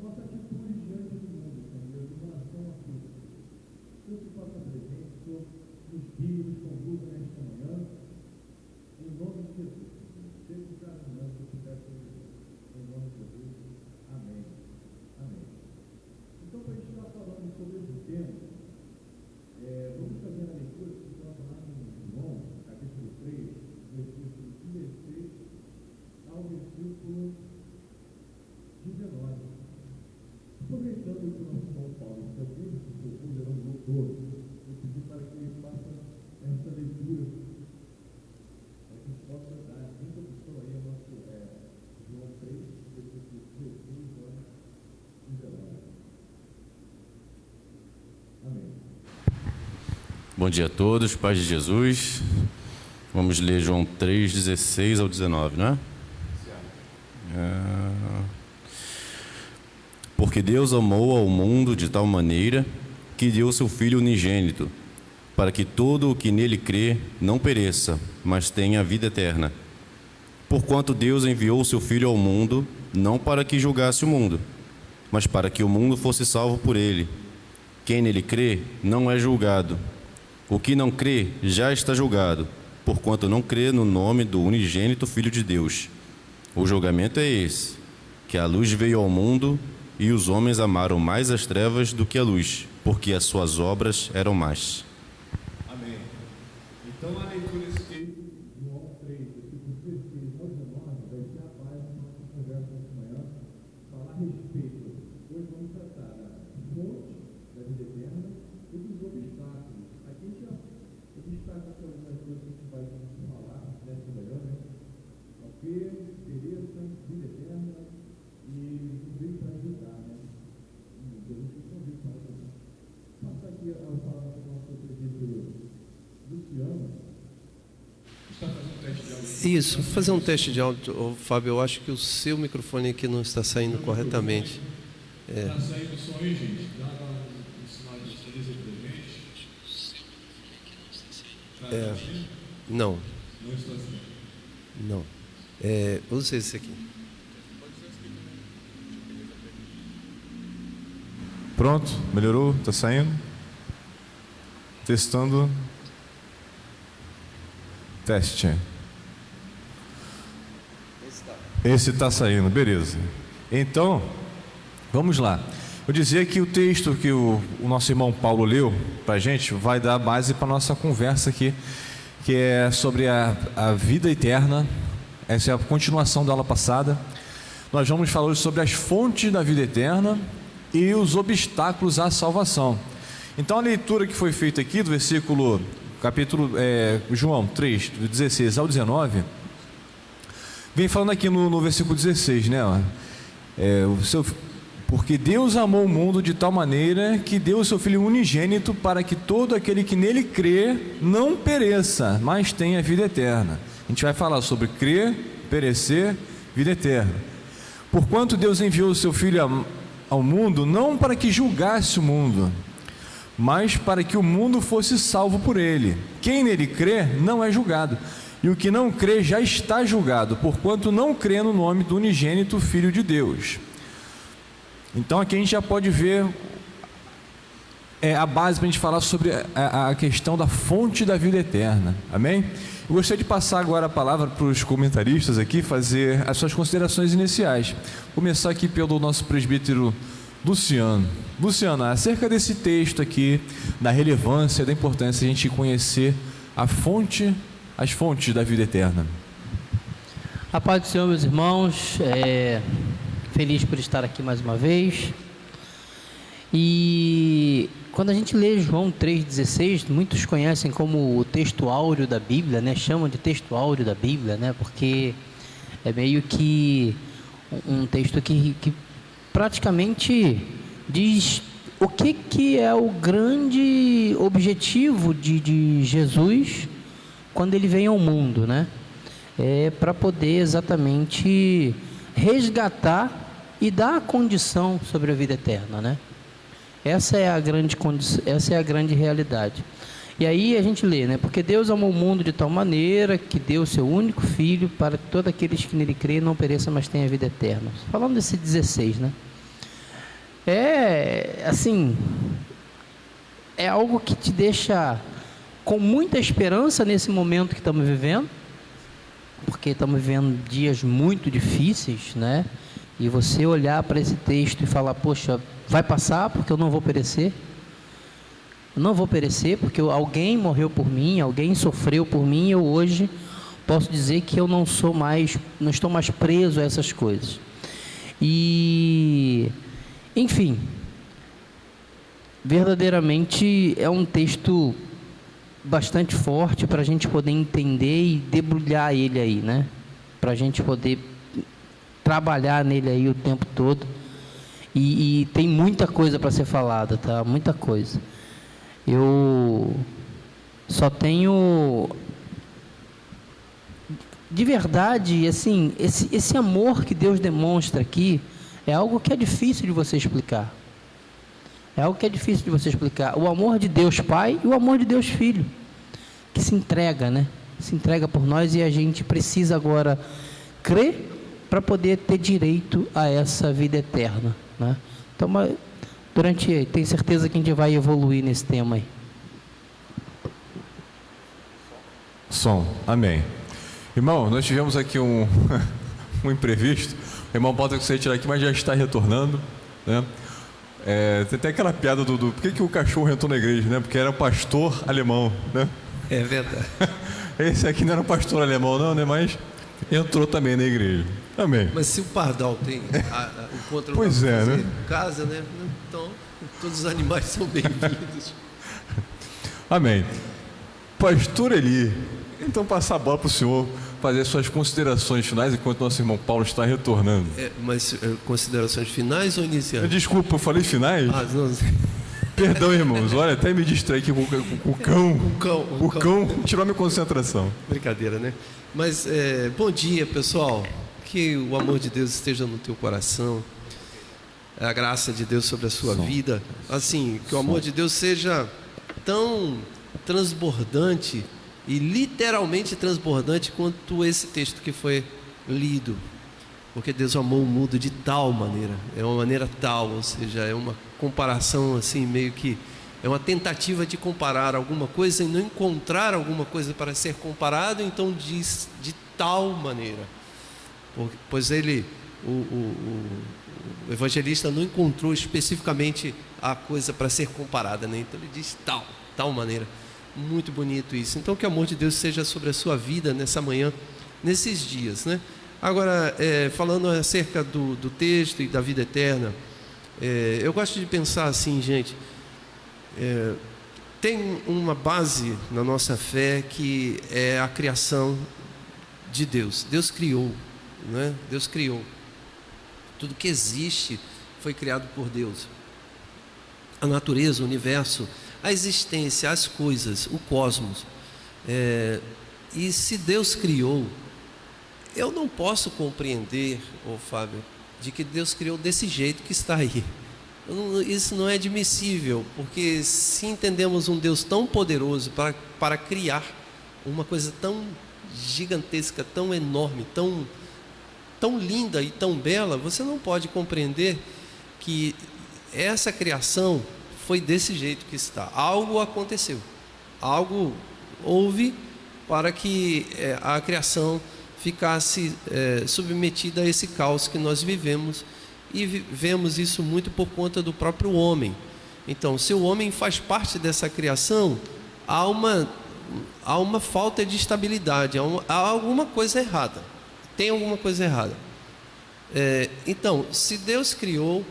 nossa atitude diante do mundo, Senhor, de relação a tudo. Que o Senhor se faça presente, que o Senhor nos guie, nos conduza nesta manhã, em nome de Jesus. Seja o cada manhã que eu te peço, em nome de Jesus. Amém. Amém. Então, para a gente estar falando sobre esse tema, vamos fazer a leitura que se encontra lá em João, capítulo 3, versículo 16 ao versículo 19. Aproveitando que o nosso irmão Paulo está aqui, o seu poderoso doutor, eu pedi para que ele faça essa leitura, para que a gente possa dar introdução aí ao nosso João 3, versículo 16 ao 19. Amém. Bom dia a todos, paz de Jesus. Vamos ler João 3, 16 ao 19, não é? Porque Deus amou ao mundo de tal maneira que deu o seu Filho unigênito, para que todo o que nele crê não pereça, mas tenha a vida eterna. Porquanto Deus enviou o seu Filho ao mundo, não para que julgasse o mundo, mas para que o mundo fosse salvo por ele. Quem nele crê não é julgado. O que não crê já está julgado, porquanto não crê no nome do unigênito Filho de Deus. O julgamento é esse, que a luz veio ao mundo, e os homens amaram mais as trevas do que a luz, porque as suas obras eram más. Amém. Então a leitura de João 3, versículo 16 ao 19, vai ser a base da nossa conversa esta manhã, falar a respeito. Hoje vamos tratar da fonte da vida eterna e dos obstáculos. Aqui a gente já destaca algumas coisas que a gente vai falar nesta manhã, né? Apego, esperança, vida eterna e veio para ajudar, né? Jesus Cristo veio para ajudar. Passar aqui a palavra para o nosso presbítero Luciano. Está fazendo um teste de áudio? Isso, vou fazer um teste de áudio. Ô, Fábio, eu acho que o seu microfone aqui não está saindo corretamente. Está saindo som aí, gente? Dá um sinal de feliz presente. Não. Não está assim. Não. Usa esse aqui. Pronto, melhorou? Está saindo? Testando. Teste. Esse está saindo, beleza. Então, vamos lá. Eu dizia que o texto que o nosso irmão Paulo leu para a gente vai dar base para a nossa conversa aqui, que é sobre a vida eterna. Essa é a continuação da aula passada. Nós vamos falar hoje sobre as fontes da vida eterna e os obstáculos à salvação. Então a leitura que foi feita aqui do versículo, João 3, do 16 ao 19, vem falando aqui no versículo 16, né? Porque Deus amou o mundo de tal maneira que deu o seu Filho unigênito para que todo aquele que nele crê não pereça, mas tenha vida eterna. A gente vai falar sobre crer, perecer, vida eterna. Porquanto Deus enviou o seu Filho ao mundo, não para que julgasse o mundo, mas para que o mundo fosse salvo por ele. Quem nele crê não é julgado, e o que não crê já está julgado, porquanto não crê no nome do unigênito Filho de Deus. Então aqui a gente já pode ver a base para a gente falar sobre a questão da fonte da vida eterna. Amém? Eu gostaria de passar agora a palavra para os comentaristas aqui, fazer as suas considerações iniciais. Vou começar aqui pelo nosso presbítero Luciano. Luciano, acerca desse texto aqui, da relevância, da importância de a gente conhecer as fontes da vida eterna. A paz do Senhor, meus irmãos, feliz por estar aqui mais uma vez. E quando a gente lê João 3,16, muitos conhecem como o texto áureo da Bíblia, né? Chamam de texto áureo da Bíblia, né? Porque é meio que um texto que praticamente diz o que é o grande objetivo de Jesus quando ele vem ao mundo, né? É para poder exatamente resgatar e dar a condição sobre a vida eterna, né? Essa é a grande realidade. E aí a gente lê, né? Porque Deus amou o mundo de tal maneira que deu o seu único Filho para que todos aqueles que nele creem não pereçam, mas tenham a vida eterna. Falando desse 16, né? é assim, é algo que te deixa com muita esperança nesse momento que estamos vivendo, porque estamos vivendo dias muito difíceis, né? E você olhar para esse texto e falar, poxa, vai passar porque eu não vou perecer. Eu não vou perecer porque alguém morreu por mim, alguém sofreu por mim, e eu hoje posso dizer que eu não estou mais preso a essas coisas. E, enfim, verdadeiramente é um texto bastante forte para a gente poder entender e debulhar ele aí, né? Para a gente poder trabalhar nele aí o tempo todo. E tem muita coisa para ser falada, tá? Muita coisa. Eu só tenho, de verdade, assim, esse amor que Deus demonstra aqui é algo que é difícil de você explicar. É algo que é difícil de você explicar. O amor de Deus Pai e o amor de Deus Filho, que se entrega, né? Se entrega por nós, e a gente precisa agora crer para poder ter direito a essa vida eterna, né? Então, tenho certeza que a gente vai evoluir nesse tema aí. Som, amém. Irmão, nós tivemos aqui um imprevisto. O irmão Paulo que você tirar aqui, mas já está retornando, né? Tem até aquela piada do por que o cachorro entrou na igreja, né? Porque era pastor alemão, né? É verdade. Esse aqui não era pastor alemão não, né? Mas entrou também na igreja. Amém. Mas se o pardal tem encontra pois é, né? casa, né? Então todos os animais são bem-vindos. Amém. Pastor Eli, então passar a bola para o senhor fazer suas considerações finais enquanto nosso irmão Paulo está retornando. Mas considerações finais ou iniciais? Desculpa, eu falei finais? Não. Perdão, irmãos. Olha, até me distraí aqui com o cão. O cão tirou a minha concentração. Brincadeira, né? Mas bom dia, pessoal. Que o amor de Deus esteja no teu coração. A graça de Deus sobre a sua vida. Assim, que o amor de Deus seja tão transbordante e literalmente transbordante quanto esse texto que foi lido. Porque Deus amou o mundo de tal maneira, é uma maneira tal, ou seja, é uma comparação assim, meio que é uma tentativa de comparar alguma coisa e não encontrar alguma coisa para ser comparado, então diz de tal maneira. Pois o evangelista não encontrou especificamente a coisa para ser comparada, né? Então ele diz tal maneira. Muito bonito isso. Então que o amor de Deus seja sobre a sua vida nessa manhã, nesses dias, né? Agora, falando acerca do texto e da vida eterna, eu gosto de pensar assim, gente, tem uma base na nossa fé que é a criação de Deus. Deus criou, né? Deus criou. Tudo que existe foi criado por Deus. A natureza, o universo, a existência, as coisas, o cosmos. E se Deus criou, eu não posso compreender, Fábio, de que Deus criou desse jeito que está aí. Isso não é admissível, porque se entendemos um Deus tão poderoso para criar uma coisa tão gigantesca, tão enorme, tão linda e tão bela, você não pode compreender que essa criação foi desse jeito que está. Algo aconteceu, algo houve para que a criação ficasse submetida a esse caos que nós vivemos, e vemos isso muito por conta do próprio homem. Então, se o homem faz parte dessa criação, há uma falta de estabilidade, há alguma coisa errada, tem alguma coisa errada. Então, se Deus criou,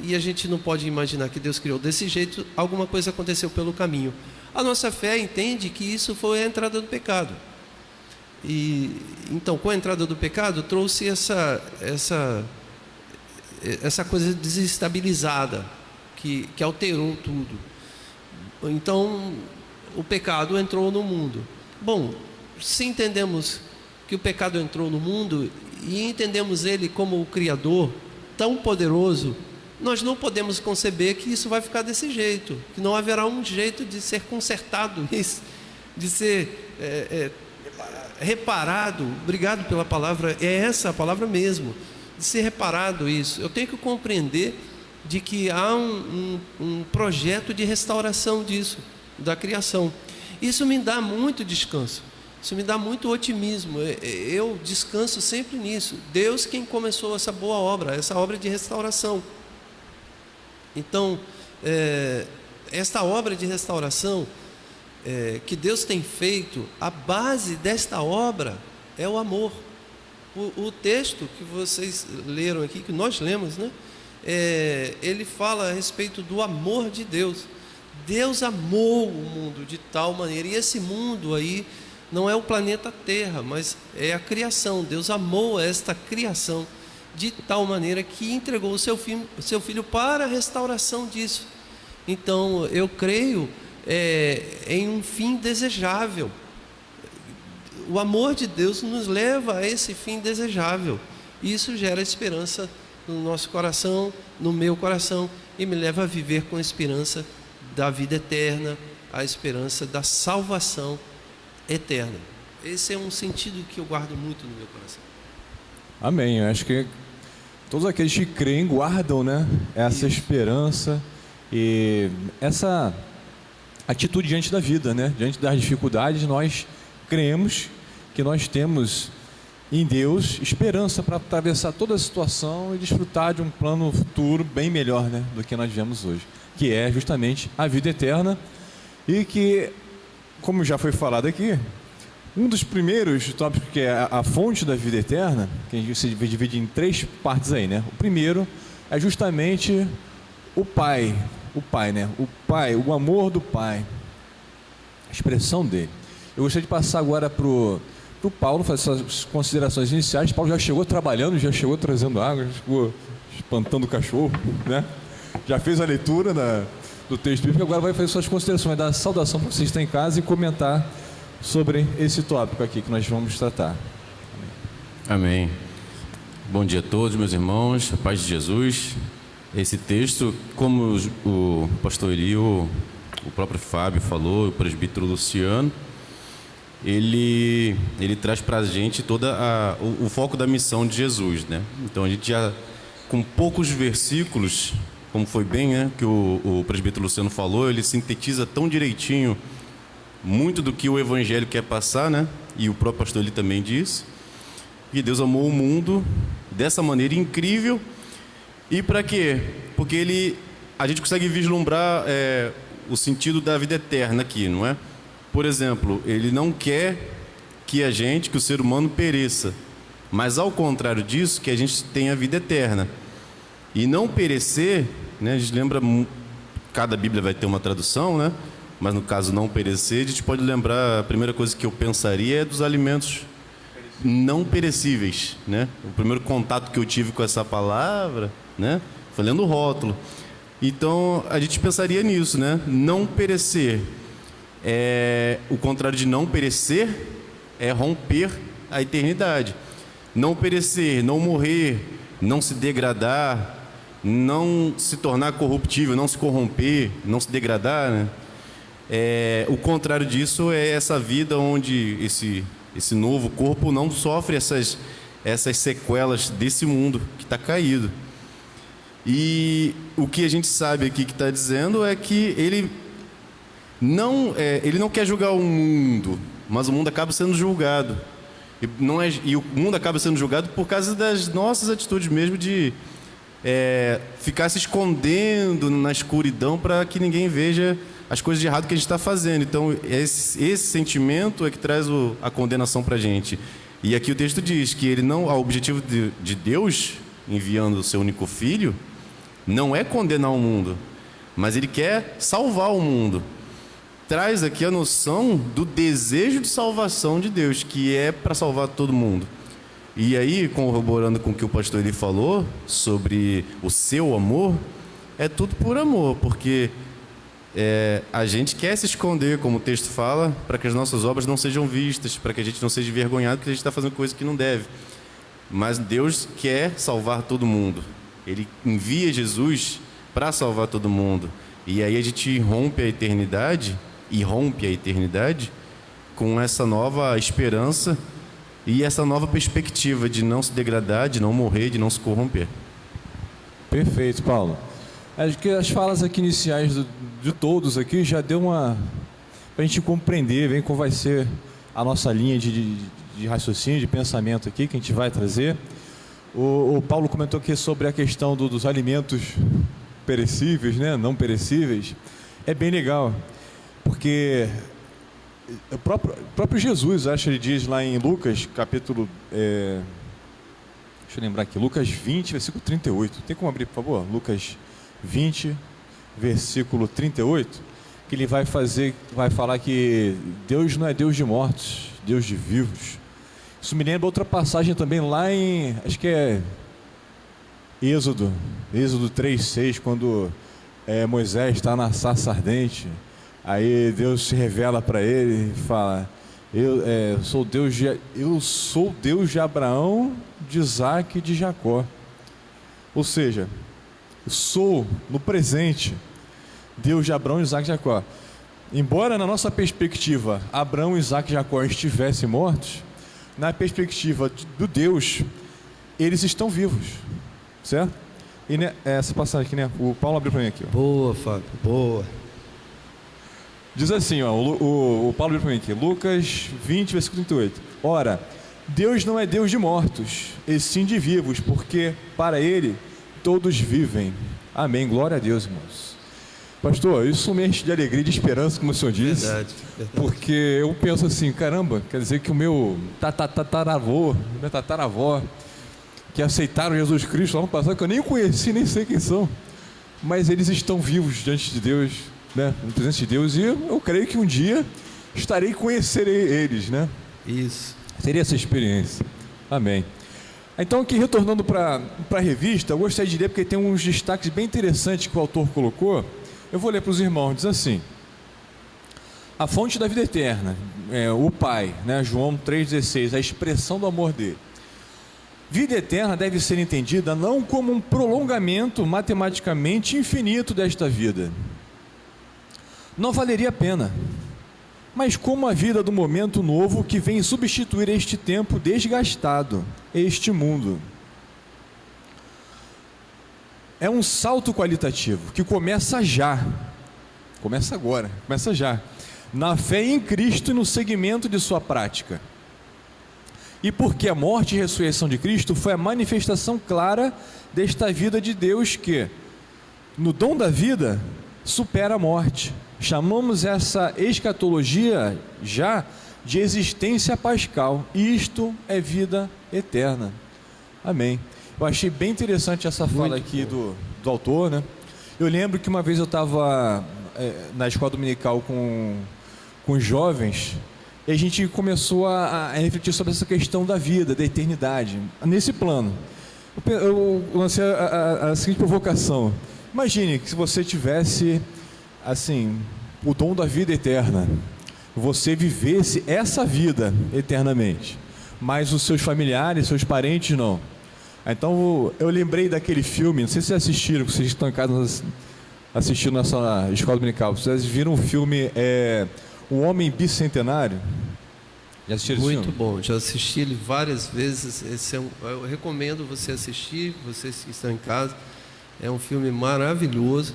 e a gente não pode imaginar que Deus criou desse jeito, alguma coisa aconteceu pelo caminho. A nossa fé entende que isso foi a entrada do pecado. E então, com a entrada do pecado, trouxe essa coisa desestabilizada que alterou tudo. Então, o pecado entrou no mundo. Bom, se entendemos que o pecado entrou no mundo e entendemos ele como o Criador tão poderoso, nós não podemos conceber que isso vai ficar desse jeito, que não haverá um jeito de ser consertado isso, de ser reparado. Obrigado pela palavra, é essa a palavra mesmo. ser reparado isso. Eu tenho que compreender de que há um projeto de restauração disso, da criação. Isso me dá muito descanso, isso me dá muito otimismo. Eu descanso sempre nisso. Deus quem começou essa boa obra, essa obra de restauração. Então, esta obra de restauração que Deus tem feito, a base desta obra é o amor. O texto que vocês leram aqui, que nós lemos, né? Ele fala a respeito do amor de Deus. Deus amou o mundo de tal maneira, e esse mundo aí não é o planeta Terra, mas é a criação. Deus amou esta criação de tal maneira que entregou o seu filho para a restauração disso. Então eu creio em um fim desejável. O amor de Deus nos leva a esse fim desejável. Isso gera esperança no nosso coração, no meu coração, e me leva a viver com a esperança da vida eterna, a esperança da salvação eterna. Esse é um sentido que eu guardo muito no meu coração. Amém. Eu acho que todos aqueles que creem guardam, né, essa esperança e essa atitude diante da vida, né? Diante das dificuldades, nós cremos que nós temos em Deus esperança para atravessar toda a situação e desfrutar de um plano futuro bem melhor, né, do que nós vivemos hoje, que é justamente a vida eterna. E que, como já foi falado aqui, um dos primeiros tópicos, que é a fonte da vida eterna, que a gente se divide em 3 partes aí, né? O primeiro é justamente o Pai, né? O Pai, o amor do Pai, a expressão dele. Eu gostaria de passar agora para o Paulo, fazer suas considerações iniciais. Paulo já chegou trabalhando, já chegou trazendo água, já chegou espantando o cachorro, né? Já fez a leitura do texto bíblico, agora vai fazer suas considerações, vai dar saudação para vocês que estão em casa e comentar sobre esse tópico aqui que nós vamos tratar. Amém. Bom dia a todos, meus irmãos, a paz de Jesus. Esse texto, como o pastor Eli, o próprio Fábio falou, o presbítero Luciano, ele traz para a gente o foco da missão de Jesus, né? Então a gente já, com poucos versículos, como foi bem, né, que o presbítero Luciano falou, ele sintetiza tão direitinho muito do que o evangelho quer passar, né? E o próprio pastor Eli também disse que Deus amou o mundo dessa maneira incrível. E para quê? Porque a gente consegue vislumbrar o sentido da vida eterna aqui, não é? Por exemplo, ele não quer que o ser humano pereça, mas ao contrário disso, que a gente tenha a vida eterna. E não perecer, né? A gente lembra, cada Bíblia vai ter uma tradução, né? Mas no caso não perecer, a gente pode lembrar, a primeira coisa que eu pensaria é dos alimentos não perecíveis, né? O primeiro contato que eu tive com essa palavra, né, foi lendo o rótulo. Então a gente pensaria nisso, né? Não perecer. O contrário de não perecer é romper a eternidade. Não perecer, não morrer, não se degradar, não se tornar corruptível, não se corromper, não se degradar, né? O contrário disso é essa vida onde esse novo corpo não sofre essas sequelas desse mundo que está caído. E o que a gente sabe aqui que está dizendo é que ele não quer julgar o mundo, mas o mundo acaba sendo julgado. E o mundo acaba sendo julgado por causa das nossas atitudes mesmo de ficar se escondendo na escuridão para que ninguém veja as coisas de errado que a gente está fazendo. Então esse sentimento é que traz a condenação para a gente. E aqui o texto diz que o objetivo de Deus, enviando o seu único filho, não é condenar o mundo, mas ele quer salvar o mundo. Traz aqui a noção do desejo de salvação de Deus, que é para salvar todo mundo. E aí, corroborando com o que o pastor Eli falou sobre o seu amor, é tudo por amor, porque a gente quer se esconder, como o texto fala, para que as nossas obras não sejam vistas, para que a gente não seja envergonhado porque a gente está fazendo coisa que não deve. Mas Deus quer salvar todo mundo. Ele envia Jesus para salvar todo mundo. E aí a gente rompe a eternidade com essa nova esperança e essa nova perspectiva de não se degradar, de não morrer, de não se corromper. Perfeito, Paulo. Acho que as falas aqui iniciais de todos aqui já deu para a gente compreender bem como vai ser a nossa linha de raciocínio, de pensamento aqui que a gente vai trazer. O Paulo comentou aqui sobre a questão dos alimentos perecíveis, né? Não perecíveis. É bem legal, porque o próprio Jesus, acho que ele diz lá em Lucas, capítulo... deixa eu lembrar aqui, Lucas 20, versículo 38. Tem como abrir, por favor? Lucas 20, versículo 38, que ele vai falar que Deus não é Deus de mortos, Deus de vivos. Isso me lembra outra passagem também lá em, acho que é Êxodo 3:6, quando Moisés está na sarça ardente, aí Deus se revela para ele e fala: eu sou Deus de Abraão, de Isaac e de Jacó. Ou seja, sou no presente Deus de Abraão, Isaac e Jacó. Embora na nossa perspectiva Abraão, Isaac e Jacó estivessem mortos, na perspectiva do Deus, eles estão vivos, certo? E essa passagem aqui, né? O Paulo abriu para mim aqui. Ó. Boa, Fábio, boa. Diz assim, ó, o Paulo abriu para mim aqui, Lucas 20, versículo 38. Ora, Deus não é Deus de mortos, e sim de vivos, porque para Ele todos vivem. Amém, glória a Deus, irmãos. Pastor, isso me enche de alegria e de esperança, como o senhor disse. Verdade. Porque eu penso assim, caramba, quer dizer que o meu tataravô, minha tataravó, que aceitaram Jesus Cristo lá no passado, que eu nem conheci, nem sei quem são, mas eles estão vivos diante de Deus, né, no presença de Deus, e eu creio que um dia estarei conhecendo eles, né? Isso. Seria essa experiência. Amém. Então, aqui retornando para a revista, eu gostaria de ler porque tem uns destaques bem interessantes que o autor colocou. Eu vou ler para os irmãos, diz assim: a fonte da vida eterna, o Pai, né, João 3,16, a expressão do amor dele. Vida eterna deve ser entendida não como um prolongamento matematicamente infinito desta vida. Não valeria a pena, mas como a vida do momento novo que vem substituir este tempo desgastado, este mundo. É um salto qualitativo que começa já, começa agora, começa já, na fé em Cristo e no segmento de sua prática. E porque a morte e a ressurreição de Cristo foi a manifestação clara desta vida de Deus que, no dom da vida, supera a morte. Chamamos essa escatologia já de existência pascal. Isto é vida eterna. Amém. Eu achei bem interessante essa fala aqui do autor, né? Eu lembro que uma vez eu estava na escola dominical com os jovens e a gente começou a refletir sobre essa questão da vida, da eternidade, nesse plano. Eu lancei a seguinte provocação: imagine que se você tivesse, assim, o dom da vida eterna, você vivesse essa vida eternamente, mas os seus familiares, seus parentes não. Então eu lembrei daquele filme, não sei se vocês assistiram, vocês estão em casa assistindo nessa escola dominical, vocês viram o filme O Homem Bicentenário? Já assistiram esse filme? Muito bom, já assisti ele várias vezes. Eu recomendo você assistir, vocês que estão em casa. É um filme maravilhoso.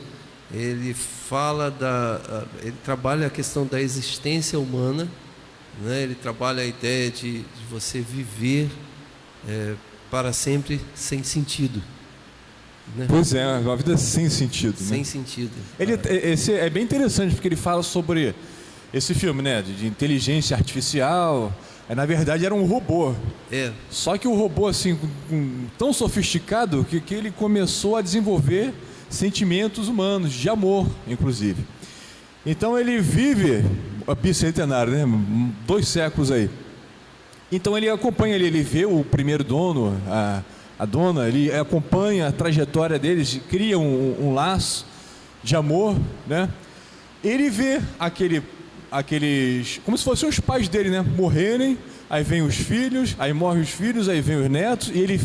Ele fala ele trabalha a questão da existência humana, né? Ele trabalha a ideia de você viver para sempre sem sentido, né? Pois é, uma vida sem sentido, sem né? sentido. Esse é bem interessante porque ele fala sobre esse filme, né, de inteligência artificial. Na verdade era um robô. Só que o robô, assim, tão sofisticado que ele começou a desenvolver sentimentos humanos, de amor, inclusive. Então ele vive bicentenário, né? 2 séculos aí. Então ele acompanha, ele vê o primeiro dono, a dona, ele acompanha a trajetória deles, cria um laço de amor, né? Ele vê aqueles, como se fossem os pais dele, né, morrerem, aí vem os filhos, aí morrem os filhos, aí vem os netos, e ele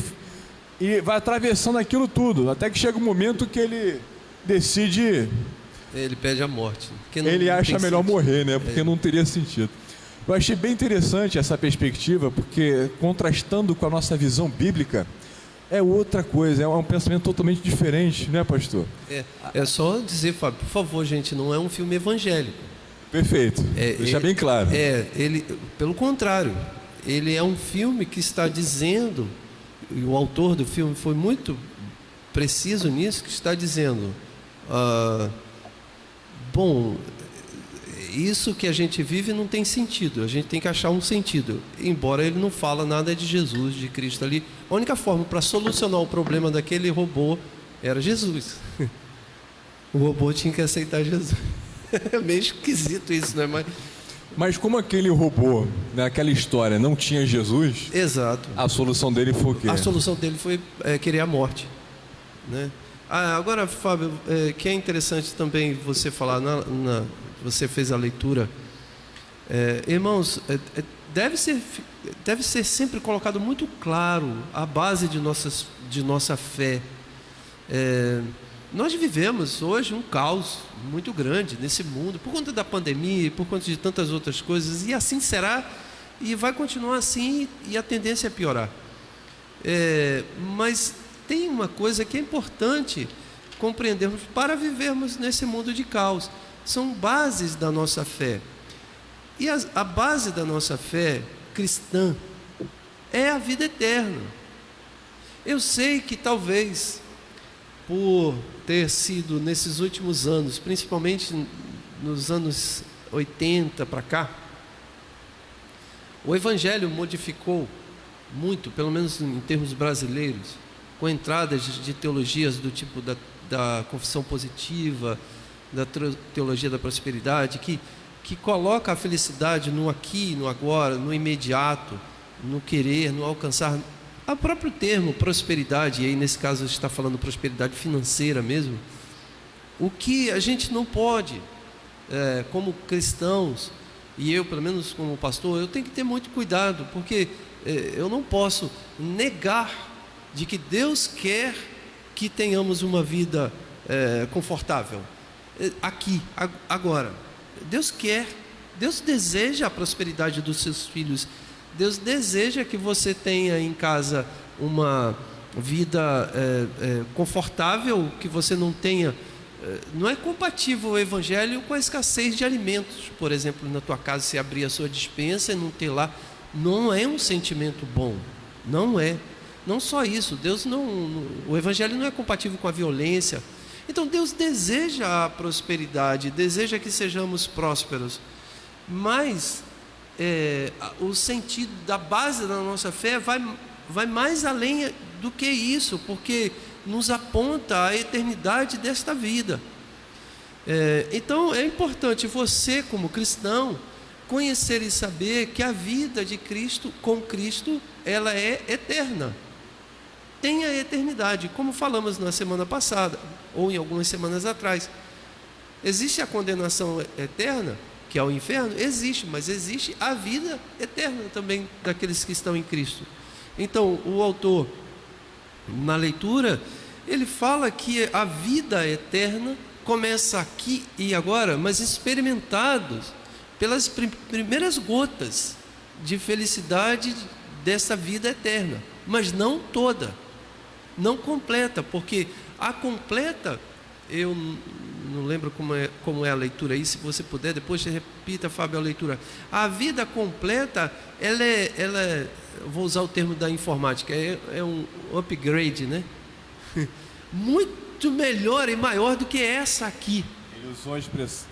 vai atravessando aquilo tudo, até que chega um momento que ele decide... Ele pede a morte. Ele acha melhor morrer, né, porque não teria sentido. Eu achei bem interessante essa perspectiva, porque contrastando com a nossa visão bíblica, é outra coisa, é um pensamento totalmente diferente, né, pastor? É só dizer, Fábio, por favor, gente, não é um filme evangélico. Perfeito, deixa bem claro. Ele, pelo contrário, ele é um filme que está dizendo, e o autor do filme foi muito preciso nisso, que está dizendo, bom, isso que a gente vive não tem sentido, a gente tem que achar um sentido, embora ele não fala nada de Jesus, de Cristo ali. A única forma para solucionar o problema daquele robô era Jesus. O robô tinha que aceitar Jesus. É meio esquisito isso, né? Mas como aquele robô, naquela história, não tinha Jesus, Exato. a solução dele foi o quê? A solução dele foi querer a morte, né? Agora, Fábio, que é interessante também você falar, você fez a leitura, irmãos, deve ser sempre colocado muito claro a base de nossa fé. Nós vivemos hoje um caos muito grande nesse mundo, por conta da pandemia e por conta de tantas outras coisas, e assim será, e vai continuar assim, e a tendência é piorar. Mas tem uma coisa que é importante compreendermos para vivermos nesse mundo de caos. São bases da nossa fé. E a base da nossa fé cristã é a vida eterna. Eu sei que talvez, por ter sido nesses últimos anos, principalmente nos anos 80 para cá, o Evangelho modificou muito, pelo menos em termos brasileiros, com entradas de teologias do tipo da confissão positiva, da teologia da prosperidade, que coloca a felicidade no aqui, no agora, no imediato, no querer, no alcançar. O próprio termo prosperidade, e aí nesse caso a gente está falando prosperidade financeira mesmo, o que a gente não pode, como cristãos, e eu pelo menos como pastor, eu tenho que ter muito cuidado, porque eu não posso negar de que Deus quer que tenhamos uma vida confortável, aqui, agora. Deus quer, Deus deseja a prosperidade dos seus filhos, Deus deseja que você tenha em casa uma vida confortável, que você não tenha. Não é compatível o Evangelho com a escassez de alimentos, por exemplo, na tua casa, se abrir a sua despensa e não ter lá, não é um sentimento bom, não é. Não só isso, o Evangelho não é compatível com a violência. Então Deus deseja a prosperidade, deseja que sejamos prósperos, mas o sentido da base da nossa fé vai mais além do que isso, porque nos aponta a eternidade desta vida. Então é importante você, como cristão, conhecer e saber que a vida de Cristo, com Cristo, ela é eterna. Tem a eternidade, como falamos na semana passada, ou em algumas semanas atrás. Existe a condenação eterna, que é o inferno? Existe, mas existe a vida eterna também daqueles que estão em Cristo. Então, o autor, na leitura, ele fala que a vida eterna começa aqui e agora, mas experimentados pelas primeiras gotas de felicidade dessa vida eterna, mas não toda. Não completa, porque a completa, eu não lembro como é a leitura aí, se você puder, depois você repita, Fábio, a leitura. A vida completa, ela é, vou usar o termo da informática, é um upgrade, né? Muito melhor e maior do que essa aqui. Ele usou a expressão.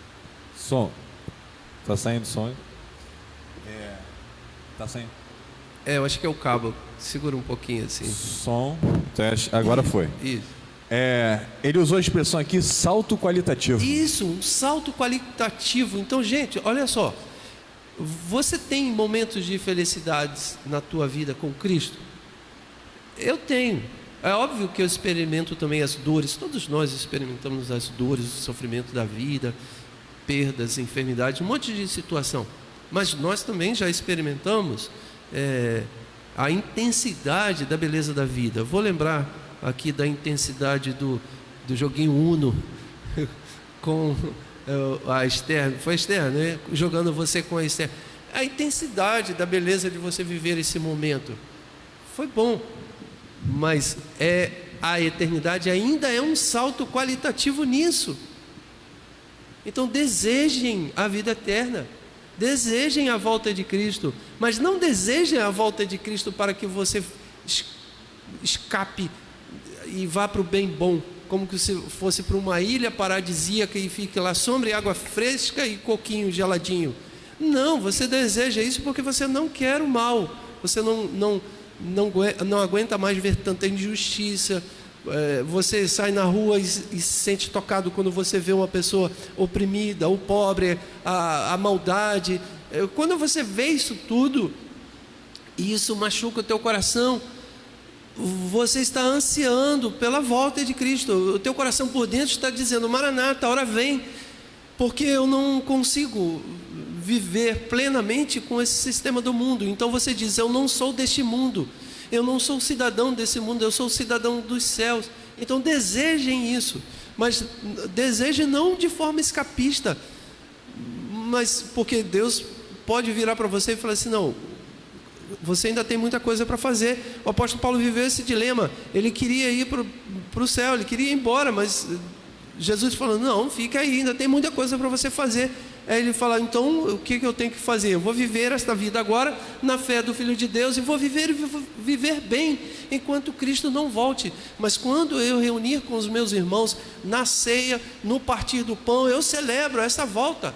Som. Tá saindo som? Tá saindo. Eu acho que é o cabo. Segura um pouquinho assim. Som, teste, agora foi. Isso. Ele usou a expressão aqui, salto qualitativo. Isso, um salto qualitativo. Então, gente, olha só. Você tem momentos de felicidades na tua vida com Cristo? Eu tenho. É óbvio que eu experimento também as dores. Todos nós experimentamos as dores, o sofrimento da vida, perdas, enfermidades, um monte de situação. Mas nós também já experimentamos a intensidade da beleza da vida. Vou lembrar aqui da intensidade do joguinho Uno com a Esther. Foi a Esther, né? Jogando você com a Esther. a intensidade da beleza de você viver esse momento. Foi bom, mas a eternidade ainda é um salto qualitativo nisso. Então desejem a vida eterna, desejem a volta de Cristo, mas não desejem a volta de Cristo para que você escape e vá para o bem bom, como que se fosse para uma ilha paradisíaca e fique lá sombra e água fresca e coquinho geladinho. Não, você deseja isso porque você não quer o mal, você não aguenta mais ver tanta injustiça. Você sai na rua e se sente tocado quando você vê uma pessoa oprimida, o pobre, a maldade. Quando você vê isso tudo, e isso machuca o teu coração, você está ansiando pela volta de Cristo. O teu coração por dentro está dizendo: Maranata, a hora vem, porque eu não consigo viver plenamente com esse sistema do mundo. Então você diz: eu não sou deste mundo, eu não sou cidadão desse mundo, eu sou cidadão dos céus. Então desejem isso, mas desejem não de forma escapista, mas porque Deus pode virar para você e falar assim: não, você ainda tem muita coisa para fazer. O apóstolo Paulo viveu esse dilema, ele queria ir para o céu, ele queria ir embora, mas Jesus falou: não, fica aí, ainda tem muita coisa para você fazer. Aí ele fala: então o que eu tenho que fazer? Eu vou viver esta vida agora na fé do Filho de Deus, e vou viver bem enquanto Cristo não volte. Mas quando eu reunir com os meus irmãos na ceia, no partir do pão, eu celebro essa volta.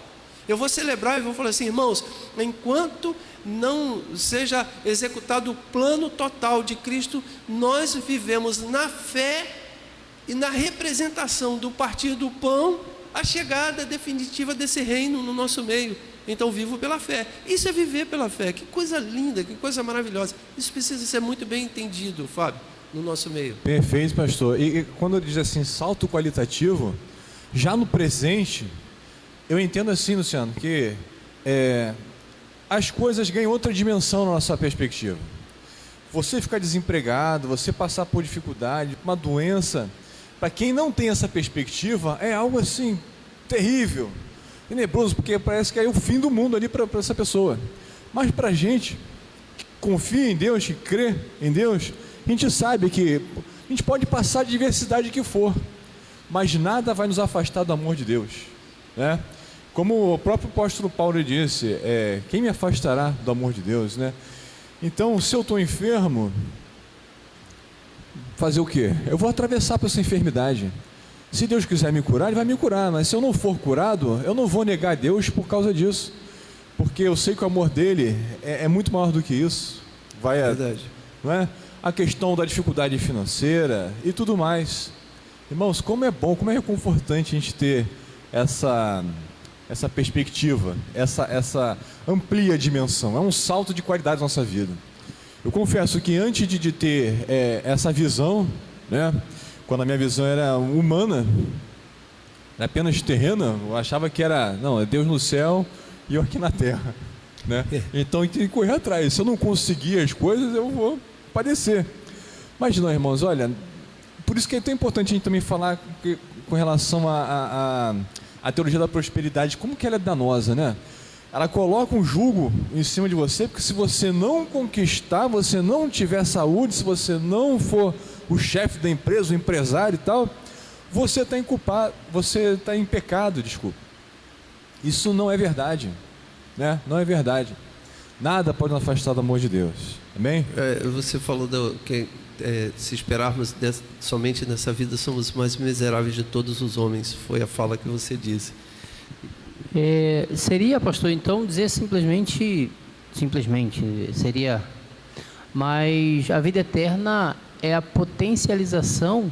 Eu vou celebrar e vou falar assim: irmãos, enquanto não seja executado o plano total de Cristo, nós vivemos na fé e na representação do partir do pão, a chegada definitiva desse reino no nosso meio. Então vivo pela fé. Isso é viver pela fé. Que coisa linda, que coisa maravilhosa. Isso precisa ser muito bem entendido, Fábio, no nosso meio. Perfeito, pastor. E quando ele diz assim, salto qualitativo, já no presente, eu entendo assim, Luciano, que as coisas ganham outra dimensão na nossa perspectiva. Você ficar desempregado, você passar por dificuldade, uma doença, para quem não tem essa perspectiva, é algo assim, terrível, tenebroso, porque parece que é o fim do mundo ali para essa pessoa. Mas para a gente que confia em Deus, que crê em Deus, a gente sabe que a gente pode passar a diversidade que for, mas nada vai nos afastar do amor de Deus, né? Como o próprio apóstolo Paulo disse, quem me afastará do amor de Deus, né? Então, se eu estou enfermo, fazer o quê? Eu vou atravessar por essa enfermidade. Se Deus quiser me curar, Ele vai me curar, mas se eu não for curado, eu não vou negar a Deus por causa disso, porque eu sei que o amor dele é muito maior do que isso. Verdade. Não é? A questão da dificuldade financeira e tudo mais. Irmãos, como é bom, como é reconfortante a gente ter essa perspectiva, essa amplia dimensão. É um salto de qualidade na nossa vida. Eu confesso que antes de ter essa visão, né, quando a minha visão era humana, apenas terrena, eu achava que é Deus no céu e eu aqui na terra, né? Então eu tenho que correr atrás. Se eu não conseguir as coisas, eu vou padecer. Mas não, irmãos, olha, por isso que é tão importante a gente também falar com relação a teologia da prosperidade, como que ela é danosa, né? Ela coloca um jugo em cima de você, porque se você não conquistar, você não tiver saúde, se você não for o chefe da empresa, o empresário e tal, você está em pecado, desculpa. Isso não é verdade, né? Não é verdade. Nada pode nos afastar do amor de Deus. Amém? Você falou que se esperarmos somente nessa vida, somos os mais miseráveis de todos os homens. Foi a fala que você disse. Seria, pastor, então, dizer simplesmente seria, mas a vida eterna é a potencialização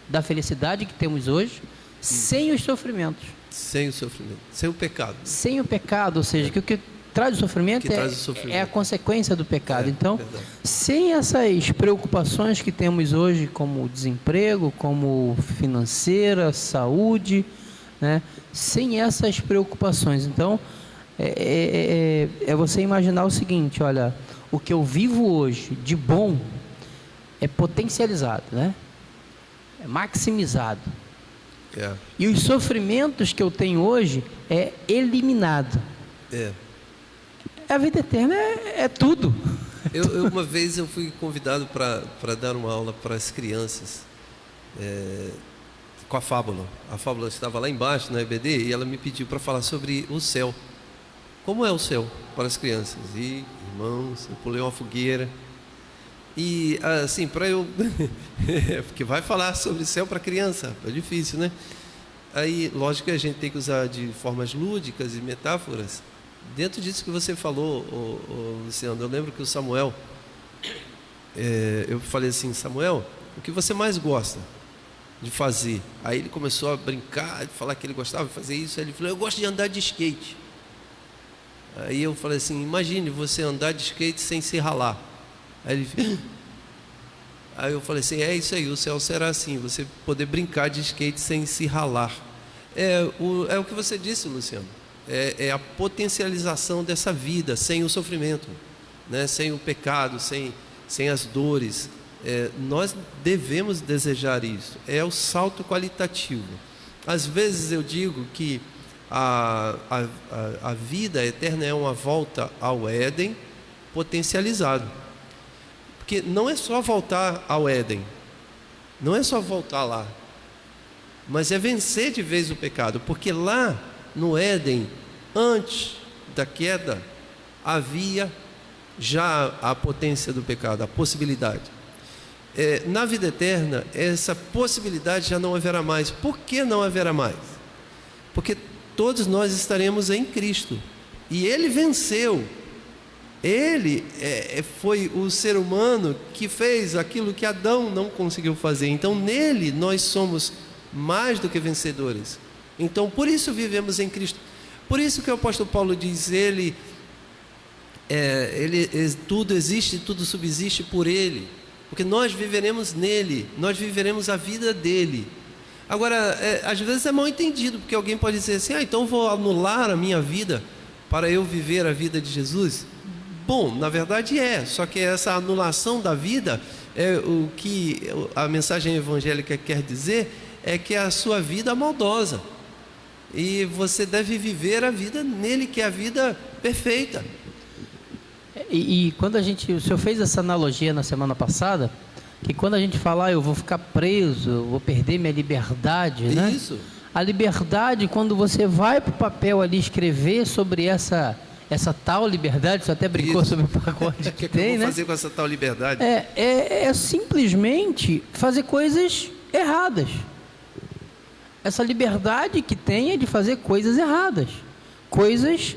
da felicidade que temos hoje, sem os sofrimentos. Sem o sofrimento, sem o pecado. Sem o pecado, ou seja, que o que traz o sofrimento, é a consequência do pecado. Então, verdade. Sem essas preocupações que temos hoje, como desemprego, como financeira, saúde, né? Sem essas preocupações, então é você imaginar o seguinte: olha, o que eu vivo hoje de bom é potencializado, né? É maximizado. E os sofrimentos que eu tenho hoje é eliminado. a vida eterna é tudo. Uma vez eu fui convidado para dar uma aula para as crianças, com a Fábula. A Fábula estava lá embaixo na EBD e ela me pediu para falar sobre o céu. Como é o céu para as crianças? E, irmãos, eu pulei uma fogueira. E assim, para eu... porque vai falar sobre o céu para criança, é difícil, né? Aí, lógico que a gente tem que usar de formas lúdicas e metáforas. Dentro disso que você falou, Luciano, eu lembro que o Samuel, eu falei assim, Samuel, o que você mais gosta de fazer? Aí ele começou a brincar, de falar que ele gostava de fazer isso. Aí ele falou, eu gosto de andar de skate. Aí eu falei assim, imagine você andar de skate sem se ralar. Aí eu falei assim, é isso aí, o céu será assim, você poder brincar de skate sem se ralar. É o que você disse, Luciano. É a potencialização dessa vida, sem o sofrimento, né? Sem o pecado, sem as dores. Nós devemos desejar isso. É o salto qualitativo. Às vezes eu digo que a vida eterna é uma volta ao Éden potencializado. Porque não é só voltar ao Éden, não é só voltar lá, mas é vencer de vez o pecado, porque lá no Éden, antes da queda, havia já a potência do pecado, a possibilidade. Na vida eterna, essa possibilidade já não haverá mais. Por que não haverá mais? Porque todos nós estaremos em Cristo, e Ele venceu. Ele foi o ser humano que fez aquilo que Adão não conseguiu fazer. Então nele nós somos mais do que vencedores. Então por isso vivemos em Cristo. Por isso que o apóstolo Paulo diz, tudo existe, tudo subsiste por Ele. Porque nós viveremos nele, nós viveremos a vida dele. Agora, às vezes é mal entendido, porque alguém pode dizer assim, então vou anular a minha vida para eu viver a vida de Jesus. Bom, na verdade só que essa anulação da vida, o que a mensagem evangélica quer dizer, é que a sua vida é maldosa. E você deve viver a vida nele, que é a vida perfeita. E quando o senhor fez essa analogia na semana passada, que quando a gente falar, eu vou ficar preso, eu vou perder minha liberdade, né? Isso. A liberdade, quando você vai para o papel ali escrever sobre essa tal liberdade, você até brincou sobre o pacote que tem, eu vou né? fazer com essa tal liberdade? É simplesmente fazer coisas erradas. Essa liberdade que tem é de fazer coisas erradas. Coisas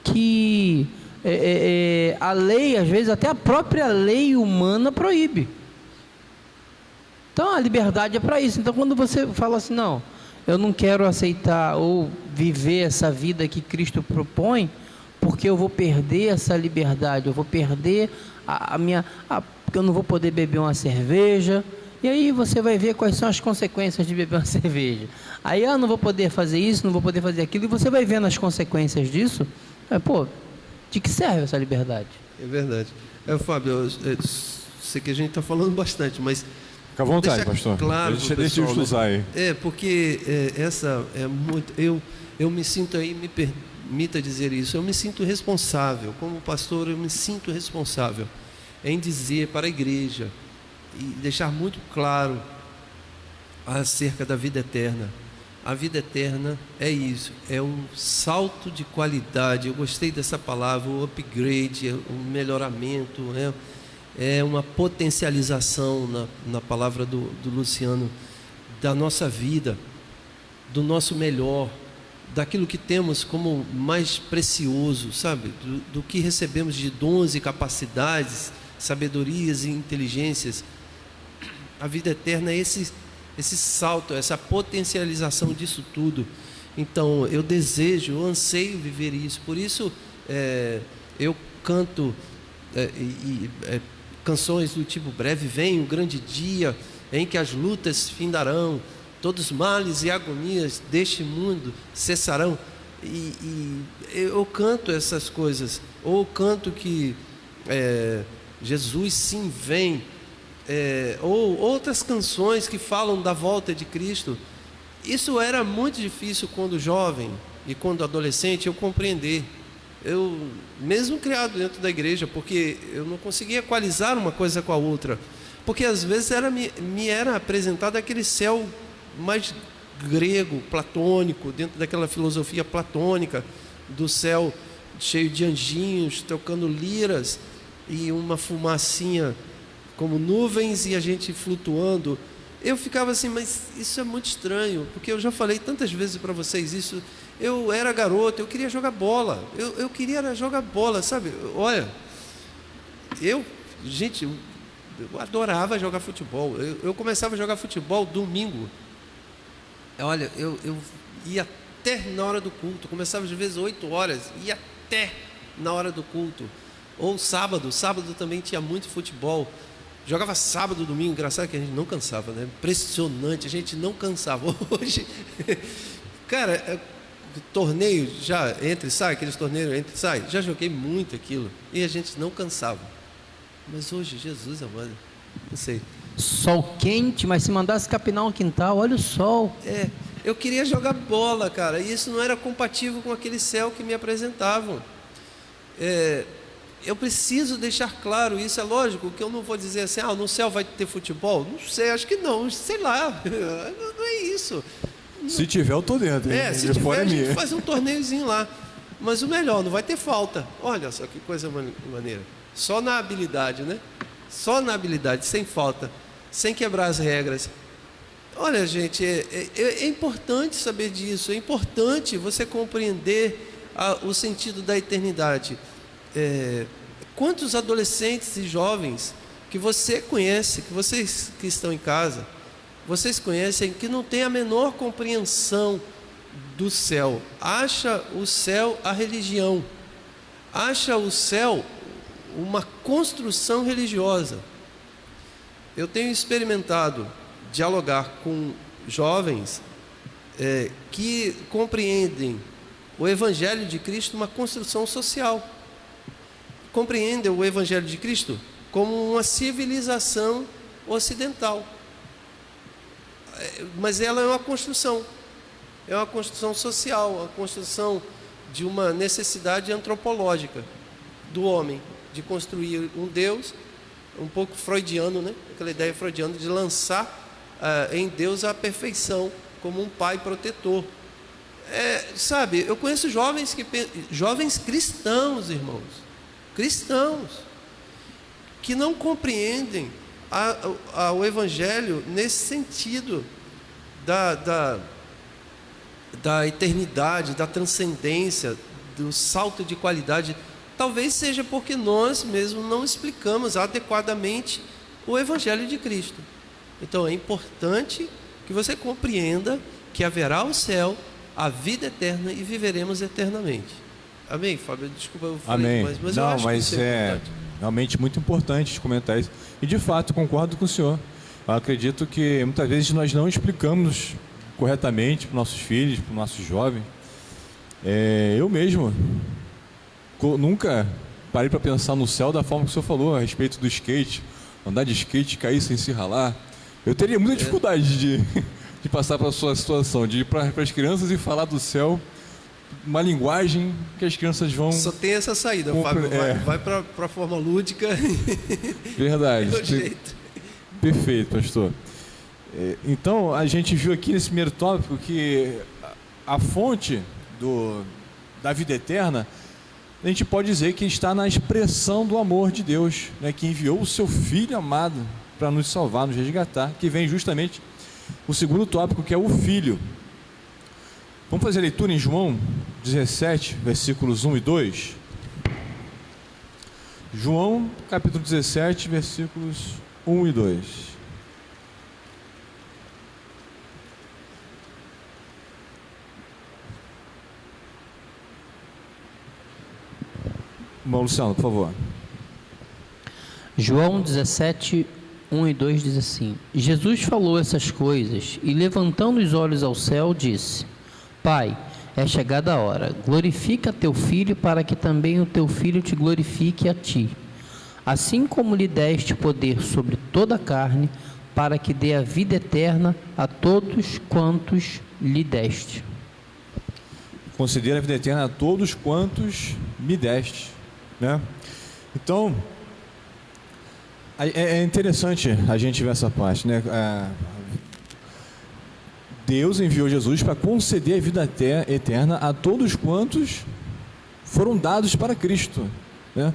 que a lei, às vezes até a própria lei humana proíbe. Então a liberdade é para isso. Então quando você fala assim, não, eu não quero aceitar ou viver essa vida que Cristo propõe, porque eu vou perder essa liberdade, eu vou perder porque eu não vou poder beber uma cerveja. E aí você vai ver quais são as consequências de beber uma cerveja. Aí eu não vou poder fazer isso, não vou poder fazer aquilo, e você vai vendo as consequências disso. De que serve essa liberdade? É verdade. Fábio, eu sei que a gente está falando bastante, mas... Fica à vontade, pastor. Claro, deixa eu usar aí. Porque essa é muito... Eu me sinto aí, me permita dizer isso, eu me sinto responsável, como pastor, eu me sinto responsável em dizer para a igreja e deixar muito claro acerca da vida eterna. A vida eterna é isso, é um salto de qualidade. Eu gostei dessa palavra, o upgrade, o melhoramento, né? É uma potencialização, na palavra do Luciano, da nossa vida, do nosso melhor, daquilo que temos como mais precioso, sabe? Do que recebemos de dons e capacidades, sabedorias e inteligências. A vida eterna é esse salto, essa potencialização disso tudo. Então eu desejo, eu anseio viver isso. Por isso eu canto canções do tipo, breve vem um grande dia em que as lutas findarão, todos os males e agonias deste mundo cessarão. E eu canto essas coisas. Ou canto que Jesus sim vem. Ou outras canções que falam da volta de Cristo. Isso era muito difícil quando jovem e quando adolescente eu compreender. Eu, mesmo criado dentro da igreja, porque eu não conseguia equalizar uma coisa com a outra, porque às vezes me era apresentado aquele céu mais grego, platônico, dentro daquela filosofia platônica, do céu cheio de anjinhos, tocando liras, e uma fumacinha como nuvens e a gente flutuando. Eu ficava assim, mas isso é muito estranho, porque eu já falei tantas vezes para vocês isso. Eu era garoto, eu queria jogar bola, eu queria jogar bola, sabe? Olha, gente, eu adorava jogar futebol. Eu começava a jogar futebol domingo. Olha, eu ia até na hora do culto, começava às vezes 8 horas, ia até na hora do culto. Ou sábado também tinha muito futebol. Jogava sábado, domingo, engraçado que a gente não cansava, né? Impressionante, a gente não cansava. Hoje, cara, torneio já entra e sai, aqueles torneios entra e sai, já joguei muito aquilo e a gente não cansava. Mas hoje, Jesus amado, não sei. Sol quente, mas se mandasse capinar um quintal, olha o sol. Eu queria jogar bola, cara, e isso não era compatível com aquele céu que me apresentavam. Eu preciso deixar claro isso. É lógico que eu não vou dizer assim, no céu vai ter futebol. Não sei, acho que não, sei lá. Não é isso. Se tiver, eu tô dentro. Se tiver, a gente faz um torneiozinho lá. Mas o melhor, não vai ter falta. Olha só que coisa maneira. Só na habilidade, né? Só na habilidade, sem falta, sem quebrar as regras. Olha, gente, é importante saber disso. É importante você compreender o sentido da eternidade. Quantos adolescentes e jovens que você conhece, que vocês que estão em casa, vocês conhecem, que não tem a menor compreensão do céu, acha o céu a religião, acha o céu uma construção religiosa. Eu tenho experimentado dialogar com jovens que compreendem o Evangelho de Cristo uma construção social, compreendem o Evangelho de Cristo como uma civilização ocidental. Mas ela é uma construção social, uma construção de uma necessidade antropológica do homem, de construir um Deus, um pouco freudiano, né? Aquela ideia freudiana de lançar em Deus a perfeição como um pai protetor. Sabe, eu conheço jovens cristãos, irmãos, que não compreendem o Evangelho nesse sentido da eternidade, da transcendência, do salto de qualidade. Talvez seja porque nós mesmos não explicamos adequadamente o Evangelho de Cristo. Então é importante que você compreenda que haverá o céu, a vida eterna e viveremos eternamente. Amém, Fábio? Desculpa, eu falei Amém. Mas eu acho que isso é importante. Realmente muito importante de comentar isso. E de fato, concordo com o senhor. Eu acredito que muitas vezes nós não explicamos corretamente para os nossos filhos, para os nossos jovens. Eu mesmo nunca parei para pensar no céu da forma que o senhor falou a respeito do skate, andar de skate, cair sem se ralar. Eu teria muita dificuldade de passar para a sua situação, de ir para as crianças e falar do céu, uma linguagem que as crianças vão... Só tem essa saída, Fábio, vai para a forma lúdica. Verdade. É o jeito. Perfeito, pastor. Então, a gente viu aqui nesse primeiro tópico que a fonte da vida eterna, a gente pode dizer que está na expressão do amor de Deus, né, que enviou o seu Filho amado para nos salvar, nos resgatar, que vem justamente o segundo tópico, que é o Filho. Vamos fazer a leitura em João 17, versículos 1 e 2. João, capítulo 17, versículos 1 e 2. Bom, Luciano, por favor. João 17, 1 e 2 diz assim: Jesus falou essas coisas e, levantando os olhos ao céu, disse: Pai, é chegada a hora, glorifica teu filho, para que também o teu filho te glorifique a ti. Assim como lhe deste poder sobre toda a carne, para que dê a vida eterna a todos quantos lhe deste. Conceder a vida eterna a todos quantos me deste, né? Então, é interessante a gente ver essa parte, né? Deus enviou Jesus para conceder a vida eterna a todos quantos foram dados para Cristo, né?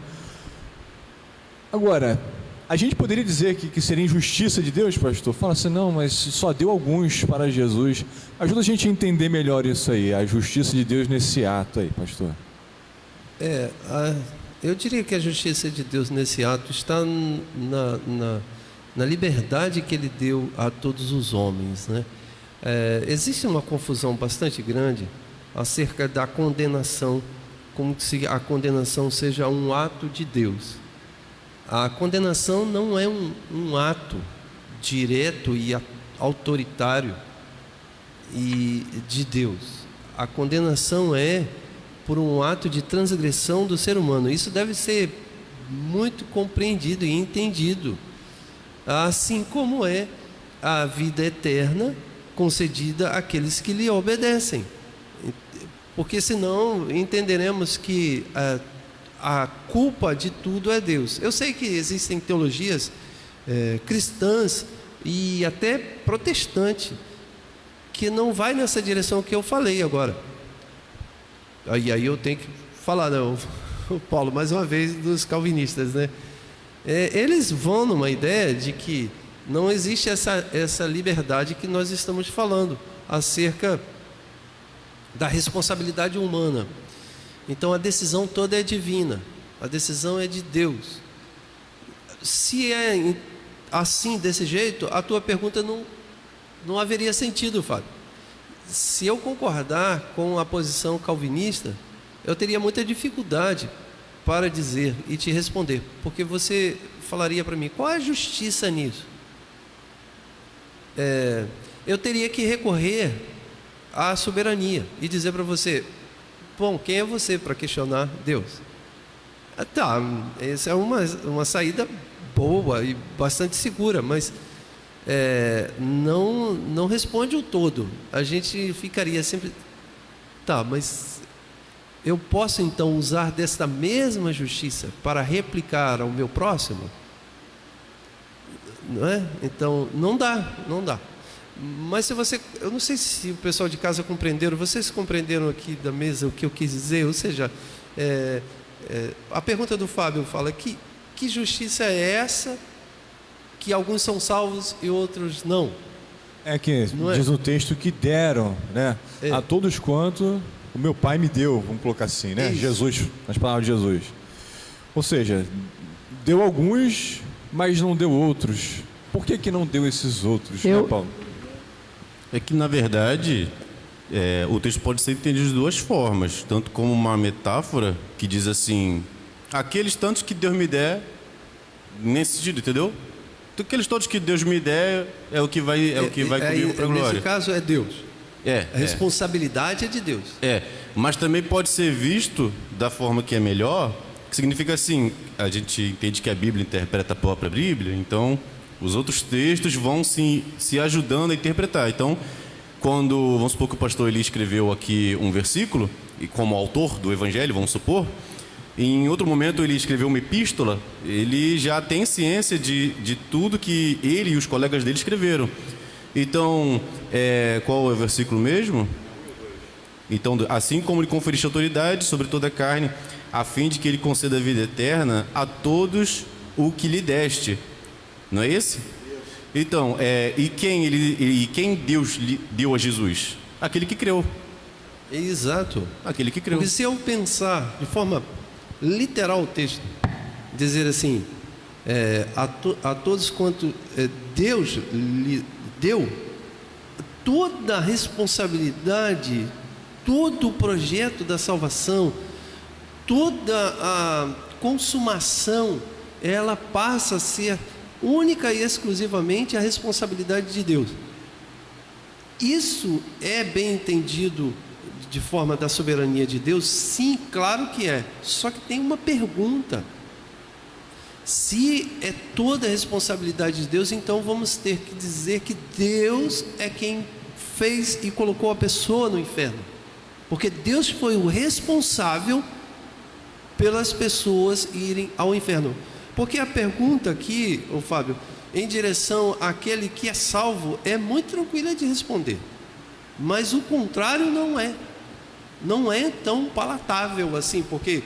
Agora, a gente poderia dizer que seria injustiça de Deus, pastor? Fala assim, não, mas só deu alguns para Jesus. Ajuda a gente a entender melhor isso aí, a justiça de Deus nesse ato aí, pastor. Eu diria que a justiça de Deus nesse ato está na liberdade que Ele deu a todos os homens, né? Existe uma confusão bastante grande acerca da condenação, como se a condenação seja um ato de Deus. A condenação não é um ato direto e autoritário de Deus. A condenação é por um ato de transgressão do ser humano. Isso deve ser muito compreendido e entendido, assim como é a vida eterna concedida àqueles que lhe obedecem, porque senão entenderemos que a culpa de tudo é Deus. Eu sei que existem teologias cristãs e até protestantes que não vai nessa direção que eu falei agora. Aí eu tenho que falar, não, o Paulo, mais uma vez, dos calvinistas, né? Eles vão numa ideia de que não existe essa liberdade que nós estamos falando acerca da responsabilidade humana. Então a decisão toda é divina, a decisão é de Deus. Se é assim, desse jeito, a tua pergunta não haveria sentido, Fábio. Se eu concordar com a posição calvinista, eu teria muita dificuldade para dizer e te responder, porque você falaria para mim, qual é a justiça nisso? Eu teria que recorrer à soberania e dizer para você, bom, quem é você para questionar Deus? Tá, essa é uma saída boa e bastante segura, mas não responde o todo. A gente ficaria sempre, tá, mas eu posso então usar desta mesma justiça para replicar ao meu próximo? Não é? Então não dá. Mas se você, eu não sei se o pessoal de casa compreenderam, vocês compreenderam aqui da mesa o que eu quis dizer? Ou seja, a pergunta do Fábio fala que justiça é essa que alguns são salvos e outros não? Diz o texto que deram, né? A todos quanto o meu Pai me deu, vamos colocar assim, né? Isso. Jesus, nas palavras de Jesus. Ou seja, deu alguns, mas não deu outros. Por que não deu esses outros, né, Paulo? É que, na verdade, o texto pode ser entendido de duas formas. Tanto como uma metáfora que diz assim, aqueles tantos que Deus me der, nesse sentido, entendeu? Aqueles todos que Deus me der é o que vai comigo para a glória. Nesse caso é Deus. A responsabilidade é de Deus. Mas também pode ser visto da forma que é melhor, que significa assim, a gente entende que a Bíblia interpreta a própria Bíblia, então os outros textos vão se ajudando a interpretar. Então, quando, vamos supor que o pastor Eli escreveu aqui um versículo, e como autor do Evangelho, vamos supor, em outro momento ele escreveu uma epístola, ele já tem ciência de tudo que ele e os colegas dele escreveram. Então, qual é o versículo mesmo? Então, assim como lhe conferiste autoridade sobre toda a carne, a fim de que ele conceda a vida eterna a todos o que lhe deste. Não é esse? Então, quem Deus lhe deu a Jesus? Aquele que creu. Exato. Aquele que creu. Porque se eu pensar de forma literal o texto, dizer assim, a todos quanto Deus lhe deu, toda a responsabilidade, todo o projeto da salvação, toda a consumação, ela passa a ser única e exclusivamente a responsabilidade de Deus. Isso é bem entendido de forma da soberania de Deus? Sim, claro que é. Só que tem uma pergunta. Se é toda a responsabilidade de Deus, então vamos ter que dizer que Deus é quem fez e colocou a pessoa no inferno. Porque Deus foi o responsável pelas pessoas irem ao inferno. Porque a pergunta aqui, ô Fábio, em direção àquele que é salvo, é muito tranquila de responder. Mas o contrário não é. Não é tão palatável assim, porque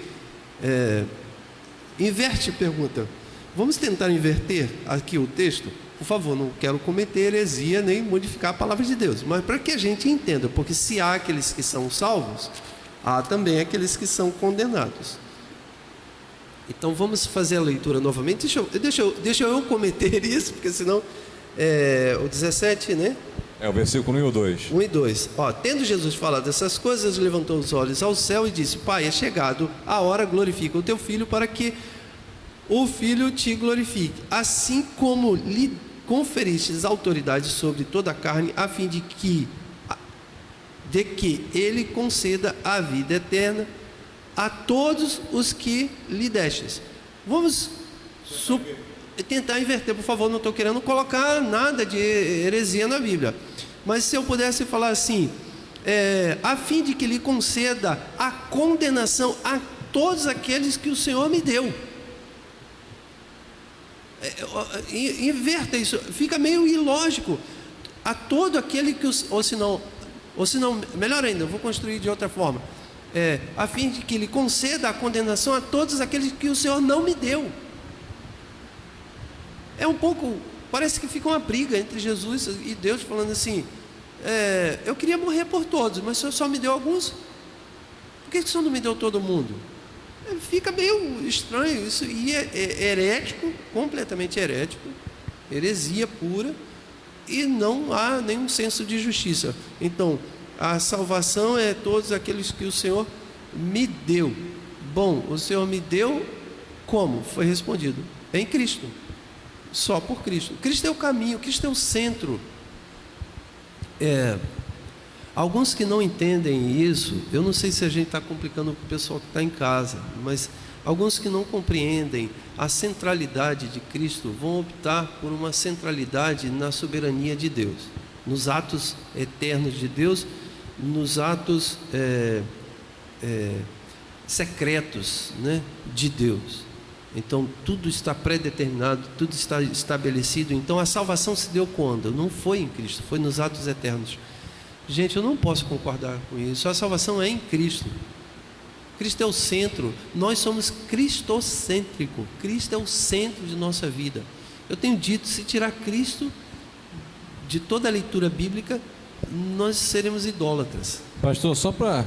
inverte a pergunta. Vamos tentar inverter aqui o texto? Por favor, não quero cometer heresia nem modificar a palavra de Deus, mas para que a gente entenda, porque se há aqueles que são salvos, há também aqueles que são condenados. Então vamos fazer a leitura novamente. Deixa eu cometer isso, porque senão o 17, né? É o versículo 1 e o 2. 1 e 2. Tendo Jesus falado essas coisas, levantou os olhos ao céu e disse: Pai, é chegado a hora, glorifica o teu filho, para que o filho te glorifique, assim como lhe conferistes autoridade sobre toda a carne, a fim de que ele conceda a vida eterna a todos os que lhe destes. Vamos tentar inverter, por favor. Não estou querendo colocar nada de heresia na Bíblia, mas se eu pudesse falar assim, a fim de que lhe conceda a condenação a todos aqueles que o Senhor me deu. Inverta isso, fica meio ilógico. A todo aquele que ou se não, melhor ainda, eu vou construir de outra forma, a fim de que lhe conceda a condenação a todos aqueles que o Senhor não me deu. Um pouco, parece que fica uma briga entre Jesus e Deus, falando assim, eu queria morrer por todos, mas o Senhor só me deu alguns. Por que o Senhor não me deu todo mundo? Fica meio estranho isso, e é herético, completamente herético, heresia pura, e não há nenhum senso de justiça. Então, a salvação é todos aqueles que o Senhor me deu. Bom, o Senhor me deu como? Foi respondido: em Cristo, só por Cristo. Cristo é o caminho, Cristo é o centro. Alguns que não entendem isso, eu não sei se a gente está complicando para o pessoal que está em casa, mas alguns que não compreendem a centralidade de Cristo vão optar por uma centralidade na soberania de Deus, nos atos eternos de Deus, nos atos secretos, né, de Deus. Então tudo está predeterminado, tudo está estabelecido. Então a salvação se deu quando? Não foi em Cristo, foi nos atos eternos. Gente, eu não posso concordar com isso. A salvação é em Cristo. Cristo é o centro. Nós somos cristocêntricos. Cristo é o centro de nossa vida. Eu tenho dito, se tirar Cristo de toda a leitura bíblica, nós seremos idólatras. Pastor, só para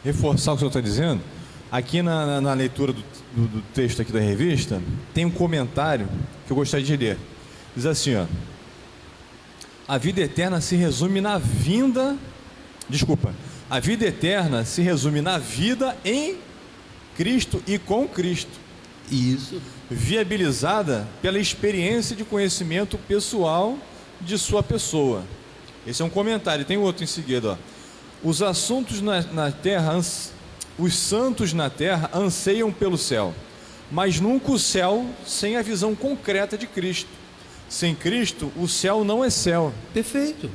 reforçar o que o senhor está dizendo, aqui na leitura do texto aqui da revista, tem um comentário que eu gostaria de ler. Diz assim, a vida eterna se resume na vinda... A vida eterna se resume na vida em Cristo e com Cristo. Isso. Viabilizada pela experiência de conhecimento pessoal de sua pessoa. Esse é um comentário. Tem outro em seguida, Os assuntos na terra, os santos na terra anseiam pelo céu, mas nunca o céu sem a visão concreta de Cristo. Sem Cristo, o céu não é céu. Perfeito.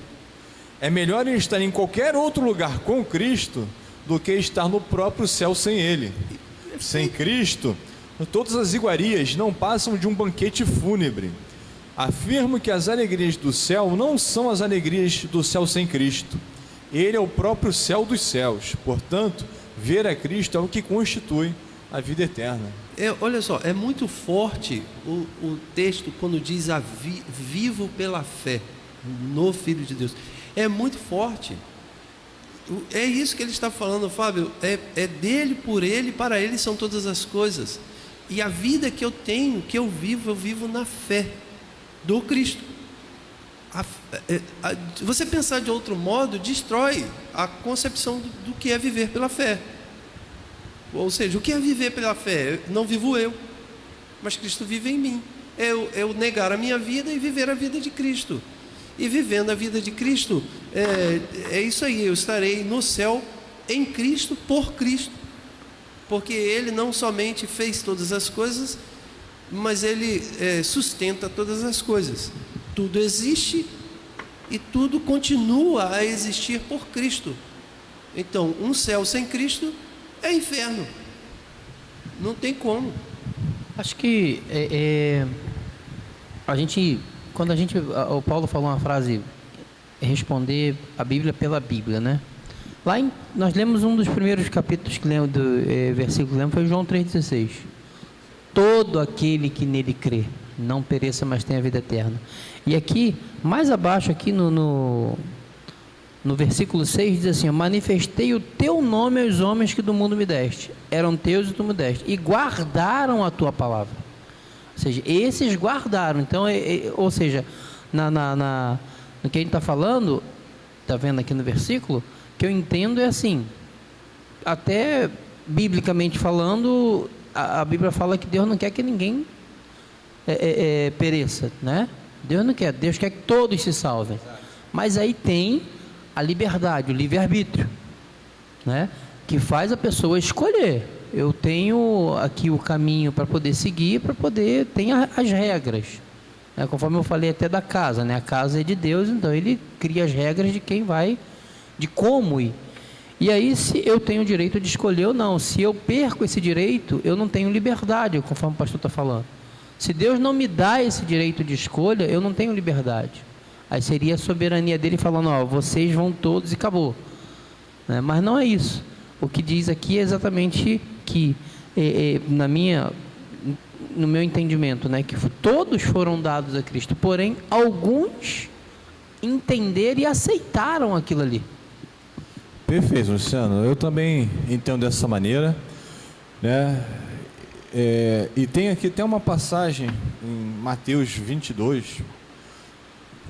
É melhor estar em qualquer outro lugar com Cristo do que estar no próprio céu sem Ele. Perfeito. Sem Cristo, todas as iguarias não passam de um banquete fúnebre. Afirmo que as alegrias do céu não são as alegrias do céu sem Cristo. Ele é o próprio céu dos céus. Portanto, ver a Cristo é o que constitui a vida eterna. Olha só, é muito forte o texto quando diz vivo pela fé no Filho de Deus. É muito forte. É isso que ele está falando, Fábio. É dele, por ele, para ele são todas as coisas. E a vida que eu tenho, que eu vivo na fé do Cristo. Você pensar de outro modo destrói a concepção do que é viver pela fé. Ou seja, o que é viver pela fé? Não vivo eu, mas Cristo vive em mim. Eu negar a minha vida e viver a vida de Cristo. E vivendo a vida de Cristo, é isso aí, eu estarei no céu em Cristo, por Cristo. Porque Ele não somente fez todas as coisas, mas Ele sustenta todas as coisas. Tudo existe e tudo continua a existir por Cristo. Então, um céu sem Cristo é inferno. Não tem como. Acho que o Paulo falou uma frase, responder a Bíblia pela Bíblia, né? Nós lemos um dos primeiros capítulos que lemos versículo que lemos, foi João 3,16. Todo aquele que nele crê, não pereça, mas tenha vida eterna. E aqui, mais abaixo, aqui no versículo 6, diz assim: manifestei o teu nome aos homens que do mundo me deste, eram teus e tu me deste, e guardaram a tua palavra. Ou seja, esses guardaram. Então, ou seja, no que a gente está falando, está vendo aqui no versículo, que eu entendo é assim, até biblicamente falando, a Bíblia fala que Deus não quer que ninguém pereça, né? Deus não quer, Deus quer que todos se salvem. Mas aí tem a liberdade, o livre-arbítrio, né? Que faz a pessoa escolher. Eu tenho aqui o caminho para poder seguir, tem as regras, né? Conforme eu falei até da casa, né? A casa é de Deus, então Ele cria as regras de quem vai, de como ir. E aí, se eu tenho o direito de escolher ou não, se eu perco esse direito, eu não tenho liberdade, conforme o pastor está falando. Se Deus não me dá esse direito de escolha, eu não tenho liberdade. Aí seria a soberania dele falando: ó, vocês vão todos e acabou, né? Mas não é isso. O que diz aqui é exatamente que, no meu entendimento, né, que todos foram dados a Cristo, porém alguns entenderam e aceitaram aquilo ali. Perfeito, Luciano. Eu também entendo dessa maneira, né? E tem uma passagem em Mateus 22,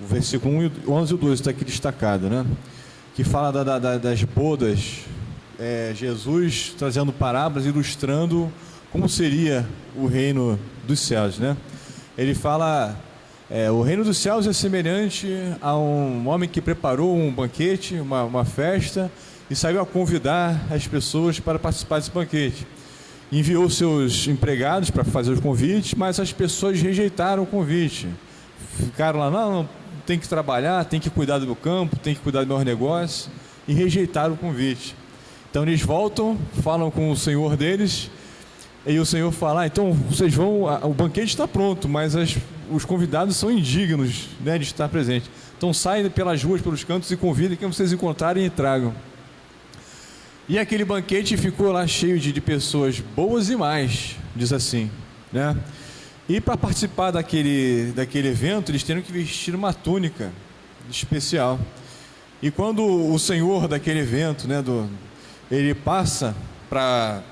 o versículo 11 e 12 está aqui destacado, né? Que fala das bodas, Jesus trazendo parábolas, ilustrando como seria o reino dos céus, né? Ele fala: o reino dos céus é semelhante a um homem que preparou um banquete, uma festa, e saiu a convidar as pessoas para participar desse banquete. Enviou seus empregados para fazer os convites, mas as pessoas rejeitaram o convite. Ficaram lá: não, tem que trabalhar, tem que cuidar do meu campo, tem que cuidar do meu negócio, e rejeitaram o convite. Então eles voltam, falam com o senhor deles, e o senhor fala: então vocês vão, o banquete está pronto, mas os convidados são indignos, né, de estar presentes. Então saem pelas ruas, pelos cantos e convidem quem vocês encontrarem e tragam. E aquele banquete ficou lá cheio de pessoas boas e más, diz assim, né? E para participar daquele evento, eles teriam que vestir uma túnica especial. E quando o senhor daquele evento, né, ele passa para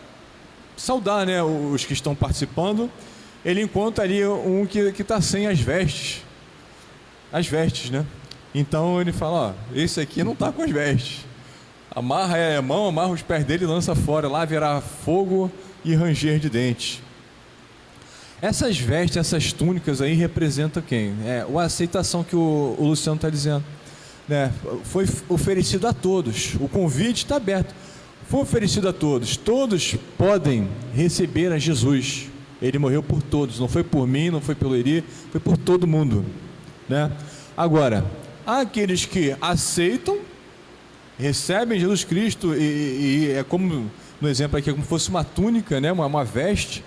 saudar, né, os que estão participando, ele encontra ali um que está sem as vestes, né? Então ele fala: ó, esse aqui não está com as vestes. Amarra a mão, amarra os pés dele e lança fora. Lá haverá fogo e ranger de dentes. Essas vestes, essas túnicas aí representam quem? A aceitação que o Luciano está dizendo, né? Foi oferecido a todos. O convite está aberto. Foi oferecido a todos. Todos podem receber a Jesus. Ele morreu por todos. Não foi por mim, não foi pelo Eri, foi por todo mundo, né? Agora, há aqueles que aceitam, recebem Jesus Cristo e é como no exemplo aqui, como se fosse uma túnica, né? Uma veste.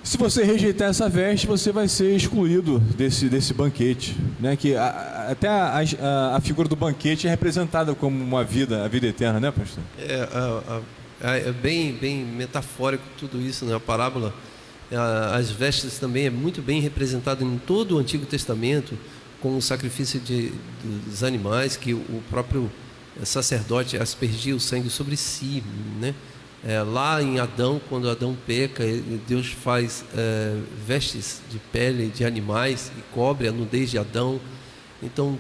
Se você rejeitar essa veste, você vai ser excluído desse banquete, né? Que até a figura do banquete é representada como a vida eterna, né, pastor? É bem metafórico tudo isso, né? A parábola, as vestes também é muito bem representado em todo o Antigo Testamento, com o sacrifício dos animais, que o próprio sacerdote aspergia o sangue sobre si, né? Lá em Adão, quando Adão peca, Deus faz vestes de pele de animais e cobre a nudez de Adão. Então,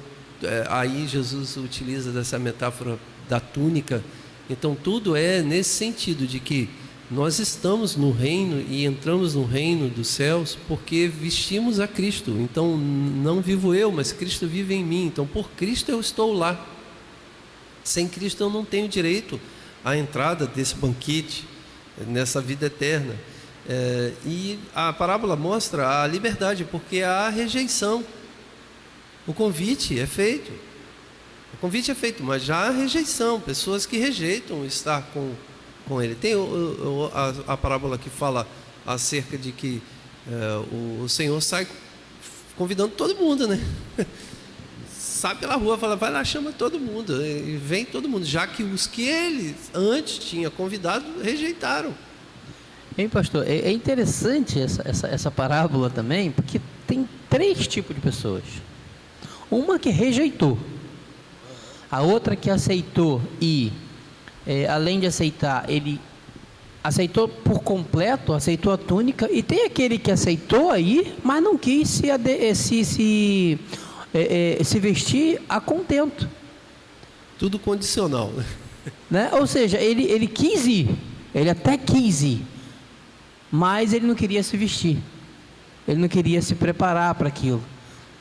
aí Jesus utiliza dessa metáfora da túnica. Então, tudo é nesse sentido de que nós estamos no reino e entramos no reino dos céus porque vestimos a Cristo. Então, não vivo eu, mas Cristo vive em mim. Então, por Cristo eu estou lá. Sem Cristo eu não tenho direito à entrada desse banquete, nessa vida eterna. E a parábola mostra a liberdade, porque há rejeição. O convite é feito, mas já há rejeição, pessoas que rejeitam estar com com ele. Tem a parábola que fala acerca de que o Senhor sai convidando todo mundo, né? Sai pela rua, fala, vai lá, chama todo mundo, e vem todo mundo, já que os que ele antes tinha convidado rejeitaram. Hein, pastor? É interessante essa parábola também, porque tem 3 tipos de pessoas. Uma que rejeitou, a outra que aceitou e, além de aceitar, ele aceitou por completo, aceitou a túnica, e tem aquele que aceitou aí, mas não quis se vestir a contento. Tudo condicional, Né? Ou seja, ele quis ir, ele até quis ir, mas ele não queria se vestir, ele não queria se preparar para aquilo.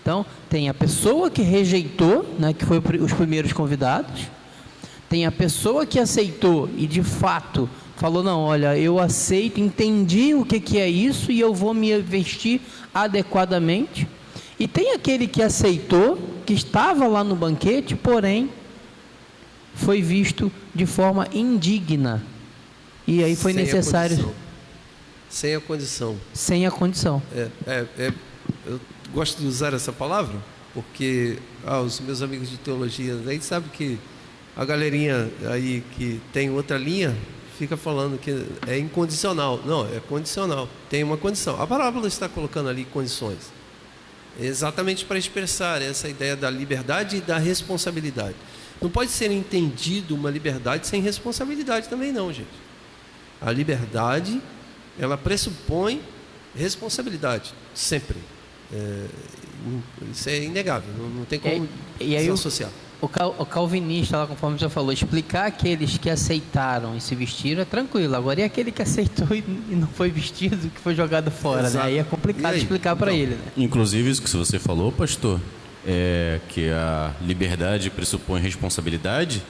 Então, tem a pessoa que rejeitou, né, que foi os primeiros convidados, tem a pessoa que aceitou e de fato falou, não, olha, eu aceito, entendi o que é isso e eu vou me vestir adequadamente. E tem aquele que aceitou, que estava lá no banquete, porém foi visto de forma indigna. E aí foi necessário... Sem a condição. Sem a condição. Eu gosto de usar essa palavra, porque os meus amigos de teologia aí sabem que a galerinha aí que tem outra linha fica falando que é incondicional. Não, é condicional. Tem uma condição. A parábola está colocando ali condições. Exatamente para expressar essa ideia da liberdade e da responsabilidade. Não pode ser entendido uma liberdade sem responsabilidade também não, gente. A liberdade, ela pressupõe responsabilidade, sempre. Isso é inegável, não tem como desassociar. O calvinista, lá, conforme já falou, explicar aqueles que aceitaram e se vestiram é tranquilo. Agora, e aquele que aceitou e não foi vestido, que foi jogado fora, né? Aí é complicado explicar para ele, né? Inclusive, isso que você falou, pastor, que a liberdade pressupõe responsabilidade.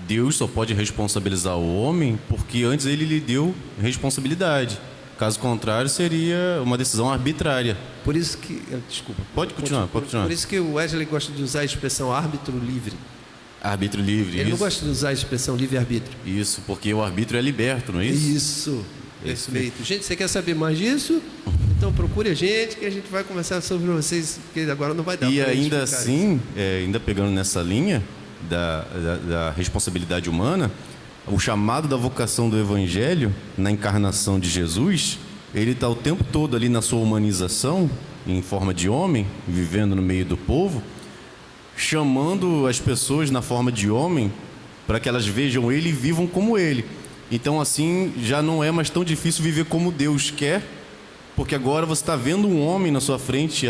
Deus só pode responsabilizar o homem porque antes ele lhe deu responsabilidade. Caso contrário, seria uma decisão arbitrária. Por isso que... Desculpa. Pode continuar. Por isso que o Wesley gosta de usar a expressão árbitro livre. Árbitro livre, Ele não gosta de usar a expressão livre-arbítrio. Isso, porque o arbítrio é liberto, não é isso? Isso. Perfeito. Gente, você quer saber mais disso? Então procure a gente, que a gente vai conversar sobre vocês, porque agora não vai dar. E ainda assim, ainda pegando nessa linha da responsabilidade humana, o chamado da vocação do Evangelho, na encarnação de Jesus, ele está o tempo todo ali na sua humanização, em forma de homem, vivendo no meio do povo, chamando as pessoas na forma de homem, para que elas vejam ele e vivam como ele. Então, assim, já não é mais tão difícil viver como Deus quer, porque agora você está vendo um homem na sua frente,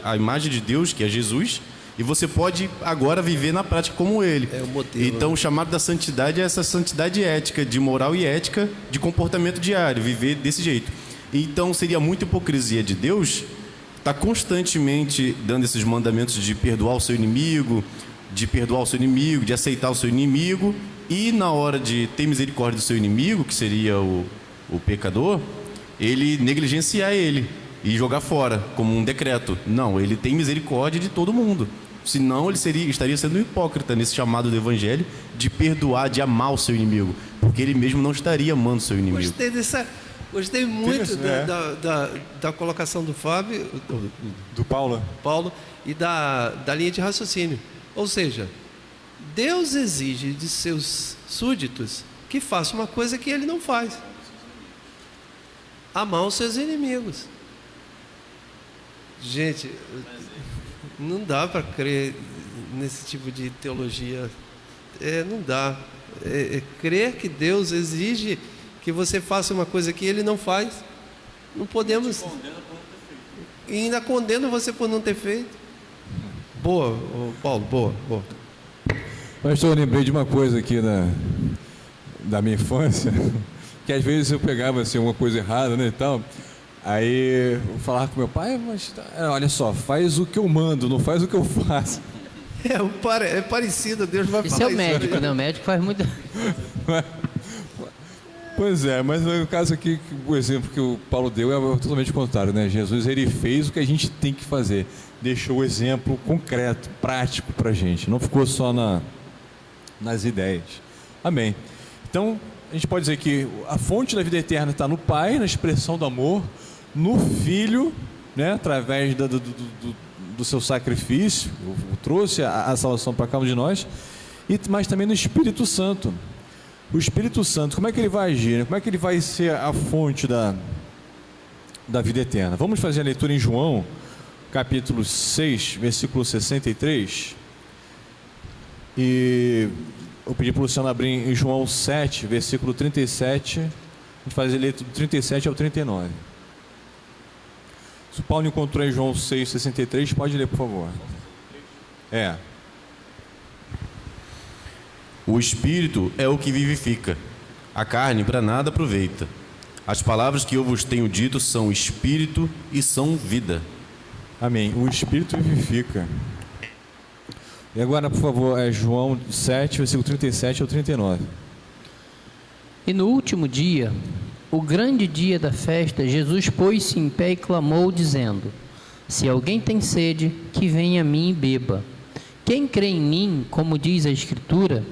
a imagem de Deus, que é Jesus, e você pode agora viver na prática como ele. É o modelo. Então, o chamado da santidade é essa santidade ética, de moral e ética, de comportamento diário, viver desse jeito. Então, seria muita hipocrisia de Deus estar constantemente dando esses mandamentos de perdoar o seu inimigo, de aceitar o seu inimigo, e na hora de ter misericórdia do seu inimigo, que seria o pecador, ele negligenciar ele e jogar fora, como um decreto. Não, ele tem misericórdia de todo mundo. Senão ele estaria sendo hipócrita nesse chamado do Evangelho de perdoar, de amar o seu inimigo, porque ele mesmo não estaria amando o seu inimigo. Gostei muito da colocação do Fábio, Do Paulo e da linha de raciocínio. Ou seja, Deus exige de seus súditos que façam uma coisa que ele não faz: amar os seus inimigos. Gente, não dá para crer nesse tipo de teologia. Não dá. Crer que Deus exige que você faça uma coisa que ele não faz. Não podemos. E ainda condena você por não ter feito. Boa, Paulo, boa. Pastor, eu lembrei de uma coisa aqui da minha infância, que às vezes eu pegava assim, uma coisa errada, né, e tal. Aí eu falava com meu pai, mas olha só, faz o que eu mando, não faz o que eu faço. É parecido, Deus vai Isso falar é o médico, isso, né? O médico faz muito... Pois é, mas no caso aqui, o exemplo que o Paulo deu é totalmente contrário, né? Jesus, ele fez o que a gente tem que fazer, deixou o exemplo concreto, prático pra gente, não ficou só nas ideias. Amém. Então, a gente pode dizer que a fonte da vida eterna está no Pai, na expressão do amor, no Filho, né, através do seu sacrifício, trouxe a salvação para cada um de nós, mas também no Espírito Santo. O Espírito Santo, como é que ele vai agir? Como é que ele vai ser a fonte da vida eterna? Vamos fazer a leitura em João, capítulo 6, versículo 63. E eu pedi para o Luciano abrir em João 7, versículo 37. A gente faz a leitura do 37 ao 39. Se o Paulo encontrou em João 6, 63, pode ler, por favor. O Espírito é o que vivifica, a carne para nada aproveita. As palavras que eu vos tenho dito são Espírito e são vida. Amém. O Espírito vivifica. E agora, por favor, João 7, versículo 37 ao 39. E no último dia, o grande dia da festa, Jesus pôs-se em pé e clamou, dizendo: Se alguém tem sede, que venha a mim e beba. Quem crê em mim, como diz a Escritura,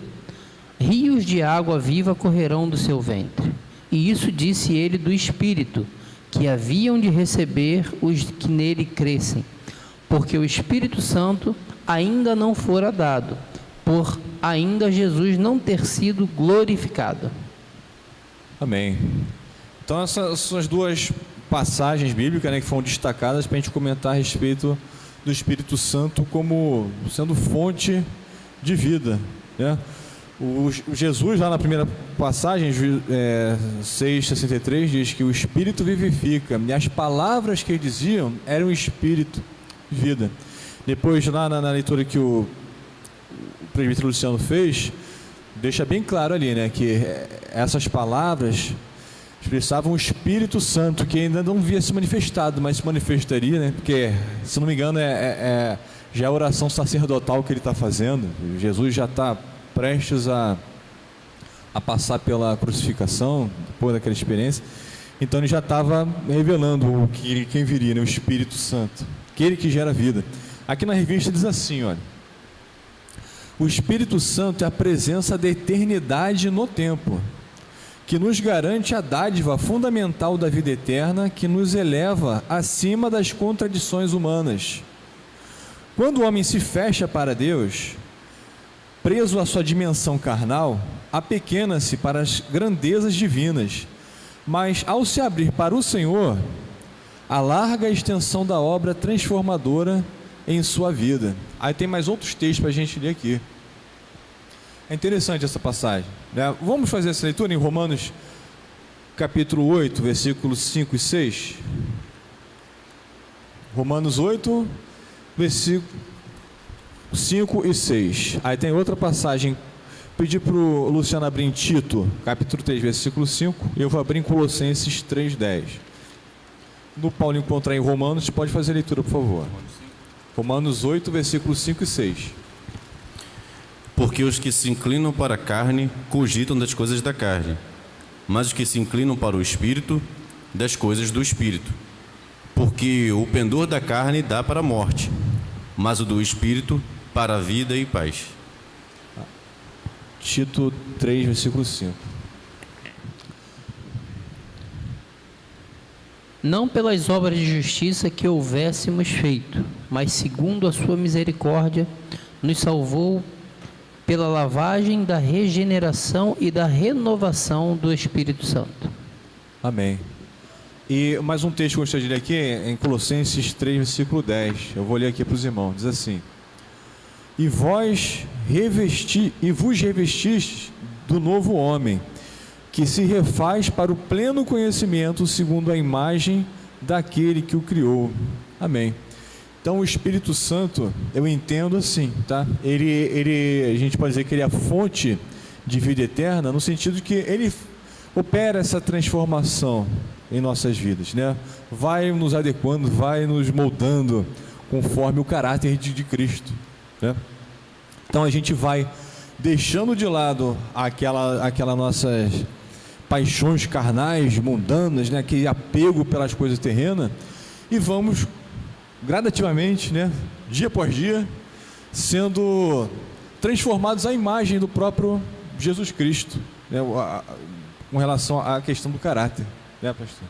rios de água viva correrão do seu ventre. E isso disse ele do Espírito, que haviam de receber os que nele crescem, porque o Espírito Santo ainda não fora dado, por ainda Jesus não ter sido glorificado. Amém. Então essas são as duas passagens bíblicas, né, que foram destacadas para a gente comentar a respeito do Espírito Santo como sendo fonte de vida, né? O Jesus, lá na primeira passagem, 6,63, diz que o Espírito vivifica, e as palavras que ele diziam eram Espírito de vida. Depois, lá na leitura que o presbítero Luciano fez, deixa bem claro ali, né, que essas palavras expressavam o Espírito Santo, que ainda não havia se manifestado, mas se manifestaria, né, porque, se não me engano, já é a oração sacerdotal que ele está fazendo. Jesus já está prestes a passar pela crucificação, depois daquela experiência. Então ele já estava revelando quem viria, né? O Espírito Santo, aquele que gera vida. Aqui na revista diz assim, olha: o Espírito Santo é a presença da eternidade no tempo, que nos garante a dádiva fundamental da vida eterna, que nos eleva acima das contradições humanas. Quando o homem se fecha para Deus, preso à sua dimensão carnal, apequena-se para as grandezas divinas, mas ao se abrir para o Senhor, alarga a extensão da obra transformadora em sua vida. Aí tem mais outros textos para a gente ler aqui. É interessante essa passagem, né? Vamos fazer essa leitura em Romanos capítulo 8, versículos 5 e 6. Romanos 8, versículo 5 e 6. Aí tem outra passagem. Pedi para o Luciano abrir em Tito, capítulo 3, versículo 5. E eu vou abrir em Colossenses 3, 10. No Paulo encontrar em Romanos, pode fazer a leitura, por favor. Romanos 8, versículos 5 e 6. Porque os que se inclinam para a carne cogitam das coisas da carne, mas os que se inclinam para o Espírito, das coisas do Espírito. Porque o pendor da carne dá para a morte, mas o do Espírito para a vida e paz. Tito 3, versículo 5. Não pelas obras de justiça que houvéssemos feito, mas segundo a sua misericórdia, nos salvou pela lavagem da regeneração e da renovação do Espírito Santo. Amém. E mais um texto que eu gostaria de ler aqui é em Colossenses 3, versículo 10. Eu vou ler aqui para os irmãos. Diz assim: E vos revestistes do novo homem, que se refaz para o pleno conhecimento segundo a imagem daquele que o criou. Amém. Então o Espírito Santo, eu entendo assim, tá? A gente pode dizer que ele é a fonte de vida eterna, no sentido que ele opera essa transformação em nossas vidas, né? Vai nos adequando, vai nos moldando conforme o caráter de Cristo, né? Então a gente vai deixando de lado aquela nossas paixões carnais, mundanas, né? Aquele apego pelas coisas terrenas, e vamos gradativamente, né? Dia após dia, sendo transformados à imagem do próprio Jesus Cristo, né? com relação à questão do caráter, né, pastor?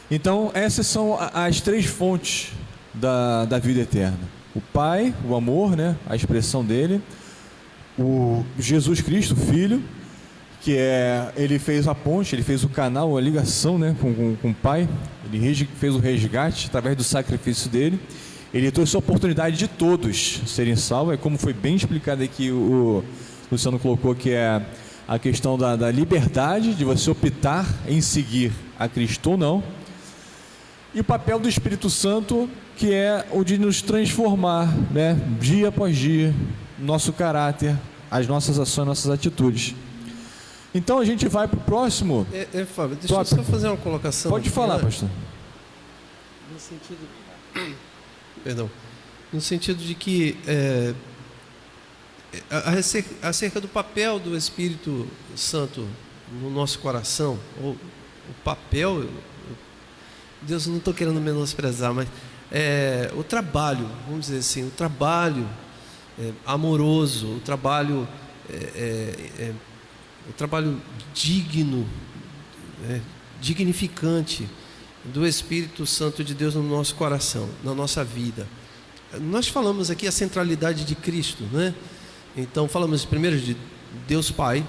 Então, essas são as três fontes da vida eterna: o Pai, o amor, né, a expressão dele; o Jesus Cristo, o Filho, que ele fez a ponte, ele fez o canal, a ligação, né, com o Pai. Ele fez o resgate através do sacrifício dele. Ele trouxe a oportunidade de todos serem salvos. É como foi bem explicado aqui, o Luciano colocou, que é a questão da liberdade de você optar em seguir a Cristo ou não. E o papel do Espírito Santo, que é o de nos transformar, né, dia após dia, nosso caráter, as nossas ações, nossas atitudes. Então a gente vai para o próximo. Fábio, deixa eu só fazer uma colocação. Pode falar, pastor. No sentido, perdão, no sentido de que acerca do papel do Espírito Santo no nosso coração, ou o papel, Deus, não estou querendo menosprezar, mas o trabalho, vamos dizer assim, o trabalho amoroso, o trabalho digno, dignificante do Espírito Santo de Deus no nosso coração, na nossa vida. Nós falamos aqui a centralidade de Cristo, né? Então falamos primeiro de Deus Pai,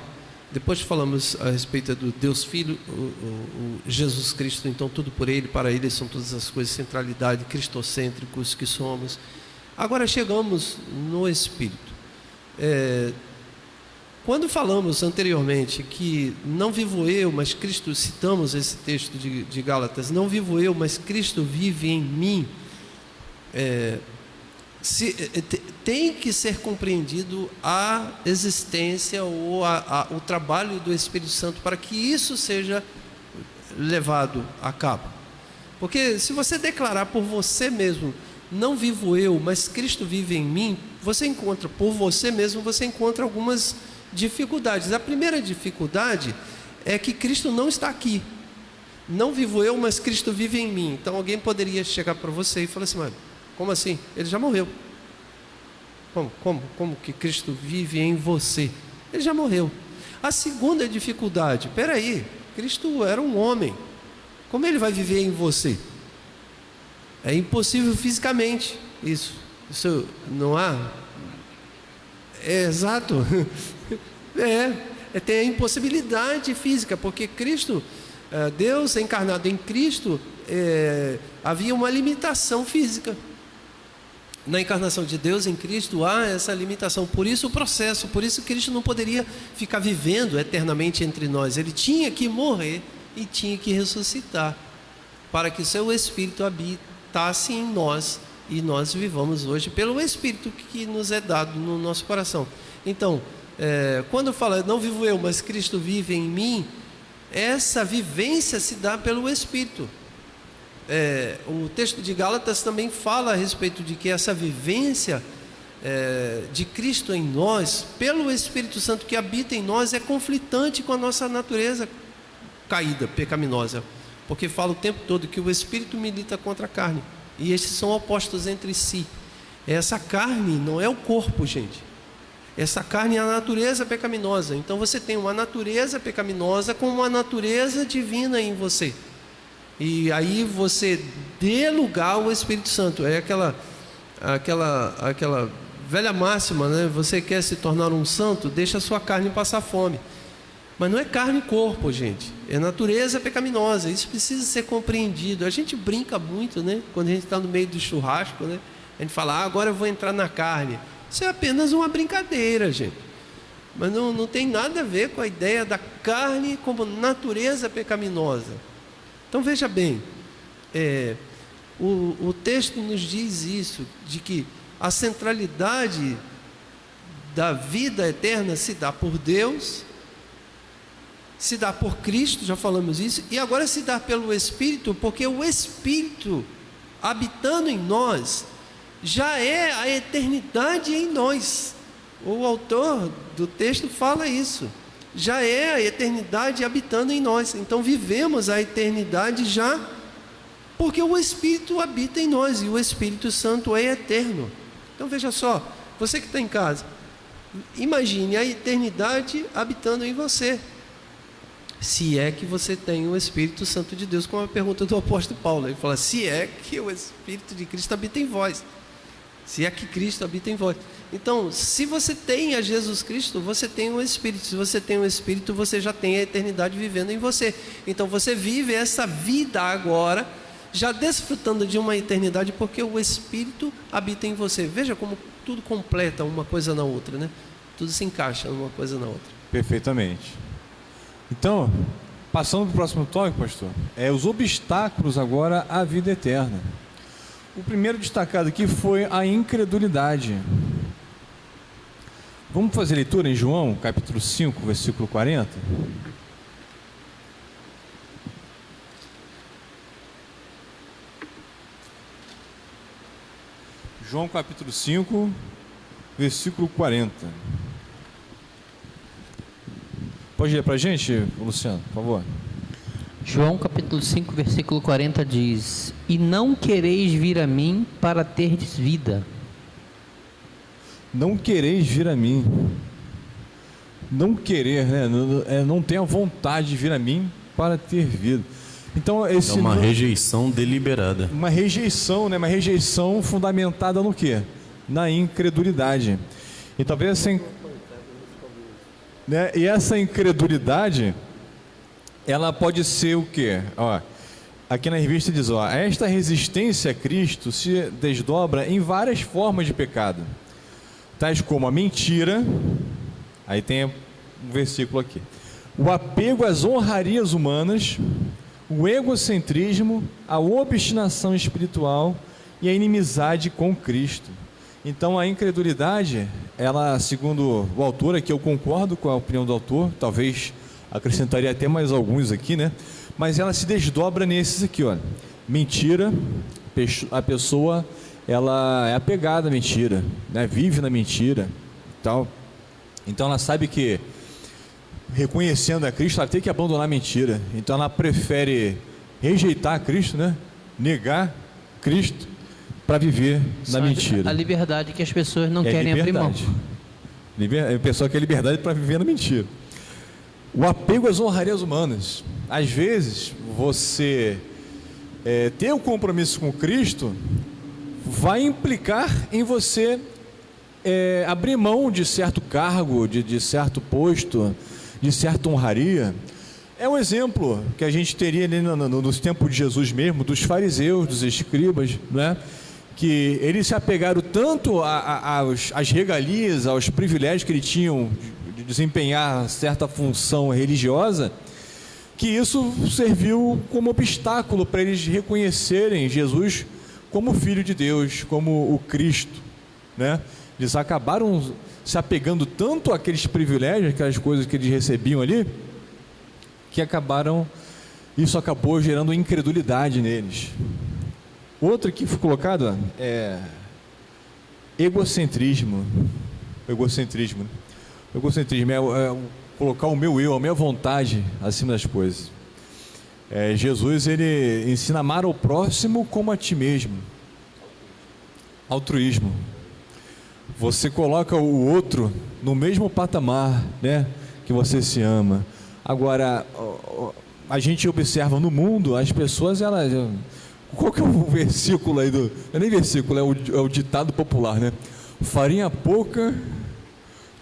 depois falamos a respeito do Deus Filho, o Jesus Cristo. Então tudo por Ele, para Ele são todas as coisas, centralidade, cristocêntricos que somos. Agora chegamos no Espírito. Quando falamos anteriormente que não vivo eu, mas Cristo, citamos esse texto de Gálatas, não vivo eu, mas Cristo vive em mim, tem que ser compreendido a existência ou o trabalho do Espírito Santo para que isso seja levado a cabo. Porque se você declarar por você mesmo, não vivo eu, mas Cristo vive em mim, você encontra, por você mesmo, você encontra algumas dificuldades. A primeira dificuldade é que Cristo não está aqui. Não vivo eu, mas Cristo vive em mim. Então alguém poderia chegar para você e falar assim: mas como assim? Ele já morreu. Como que Cristo vive em você? Ele já morreu. A segunda dificuldade: peraí, Cristo era um homem, como ele vai viver em você? É impossível fisicamente. Isso não há. Exato. Tem a impossibilidade física, porque Cristo, Deus encarnado em Cristo, havia uma limitação física. Na encarnação de Deus em Cristo há essa limitação, por isso o processo, por isso Cristo não poderia ficar vivendo eternamente entre nós. Ele tinha que morrer e tinha que ressuscitar, para que seu Espírito habitasse em nós e nós vivamos hoje pelo Espírito que nos é dado no nosso coração. Então, quando fala não vivo eu, mas Cristo vive em mim, essa vivência se dá pelo Espírito. O texto de Gálatas também fala a respeito de que essa vivência de Cristo em nós, pelo Espírito Santo que habita em nós, é conflitante com a nossa natureza caída, pecaminosa, porque fala o tempo todo que o Espírito milita contra a carne, e esses são opostos entre si. Essa carne não é o corpo, gente. Essa carne é a natureza pecaminosa. Então você tem uma natureza pecaminosa com uma natureza divina em você. E aí você dê lugar ao Espírito Santo. É aquela velha máxima, né? Você quer se tornar um santo, deixa a sua carne passar fome. Mas não é carne e corpo, gente. É natureza pecaminosa. Isso precisa ser compreendido. A gente brinca muito, né? Quando a gente está no meio do churrasco, né? A gente fala: agora eu vou entrar na carne. Isso é apenas uma brincadeira, gente. Mas não tem nada a ver com a ideia da carne como natureza pecaminosa. Então veja bem, o texto nos diz isso, de que a centralidade da vida eterna se dá por Deus, se dá por Cristo, já falamos isso, e agora se dá pelo Espírito, porque o Espírito habitando em nós já é a eternidade em nós. O autor do texto fala isso. Já é a eternidade habitando em nós. Então vivemos a eternidade já, porque o Espírito habita em nós, e o Espírito Santo é eterno. Então veja só, você que está em casa, imagine a eternidade habitando em você. Se é que você tem o Espírito Santo de Deus, como a pergunta do apóstolo Paulo. Ele fala, se é que o Espírito de Cristo habita em vós. Se é que Cristo habita em vós. Então, se você tem a Jesus Cristo, você tem o Espírito. Se você tem o Espírito, você já tem a eternidade vivendo em você. Então, você vive essa vida agora, já desfrutando de uma eternidade, porque o Espírito habita em você. Veja como tudo completa uma coisa na outra, né? Tudo se encaixa uma coisa na outra. Perfeitamente. Então, passando para o próximo tópico, pastor, os obstáculos agora à vida eterna. O primeiro destacado aqui foi a incredulidade. Vamos fazer leitura em João, capítulo 5, versículo 40? João capítulo 5, versículo 40. Pode ler para a gente, Luciano, por favor. João capítulo 5, versículo 40 diz: E não quereis vir a mim para terdes vida. Não quereis vir a mim. Não querer, né? Não tenha vontade de vir a mim para ter vida. Então, É uma rejeição deliberada. Uma rejeição, né? Uma rejeição fundamentada no quê? Na incredulidade. E talvez né? E essa incredulidade, ela pode ser o quê? Ó, aqui na revista diz, ó, esta resistência a Cristo se desdobra em várias formas de pecado, tais como a mentira, aí tem um versículo aqui, o apego às honrarias humanas, o egocentrismo, a obstinação espiritual e a inimizade com Cristo. Então a incredulidade, ela, segundo o autor, aqui eu concordo com a opinião do autor, talvez acrescentaria até mais alguns aqui, né? Mas ela se desdobra nesses aqui, ó. Mentira, a pessoa, ela é apegada à mentira, né? Vive na mentira, tal. Então ela sabe que, reconhecendo a Cristo, ela tem que abandonar a mentira. Então ela prefere rejeitar Cristo, né? Negar Cristo para viver na mentira. A liberdade que as pessoas não querem abrir mão. A pessoa quer liberdade para viver na mentira. O apego às honrarias humanas. Às vezes, você ter um compromisso com Cristo vai implicar em você abrir mão de certo cargo, de certo posto, de certa honraria. É um exemplo que a gente teria ali nos tempos de Jesus mesmo, dos fariseus, dos escribas, né? Que eles se apegaram tanto às regalias, aos privilégios que eles tinham de desempenhar certa função religiosa, que isso serviu como obstáculo para eles reconhecerem Jesus como Filho de Deus, como o Cristo, né? Eles acabaram se apegando tanto àqueles privilégios, aquelas coisas que eles recebiam ali, que isso acabou gerando incredulidade neles. Outro que foi colocado é egocentrismo. Egocentrismo é colocar o meu eu, a minha vontade acima das coisas. Jesus, ele ensina a amar ao próximo como a ti mesmo. Altruísmo. Você coloca o outro no mesmo patamar, né, que você se ama. Agora, a gente observa no mundo, as pessoas, elas... Qual que é o versículo aí do... Não é nem versículo, é o ditado popular, né? Farinha pouca,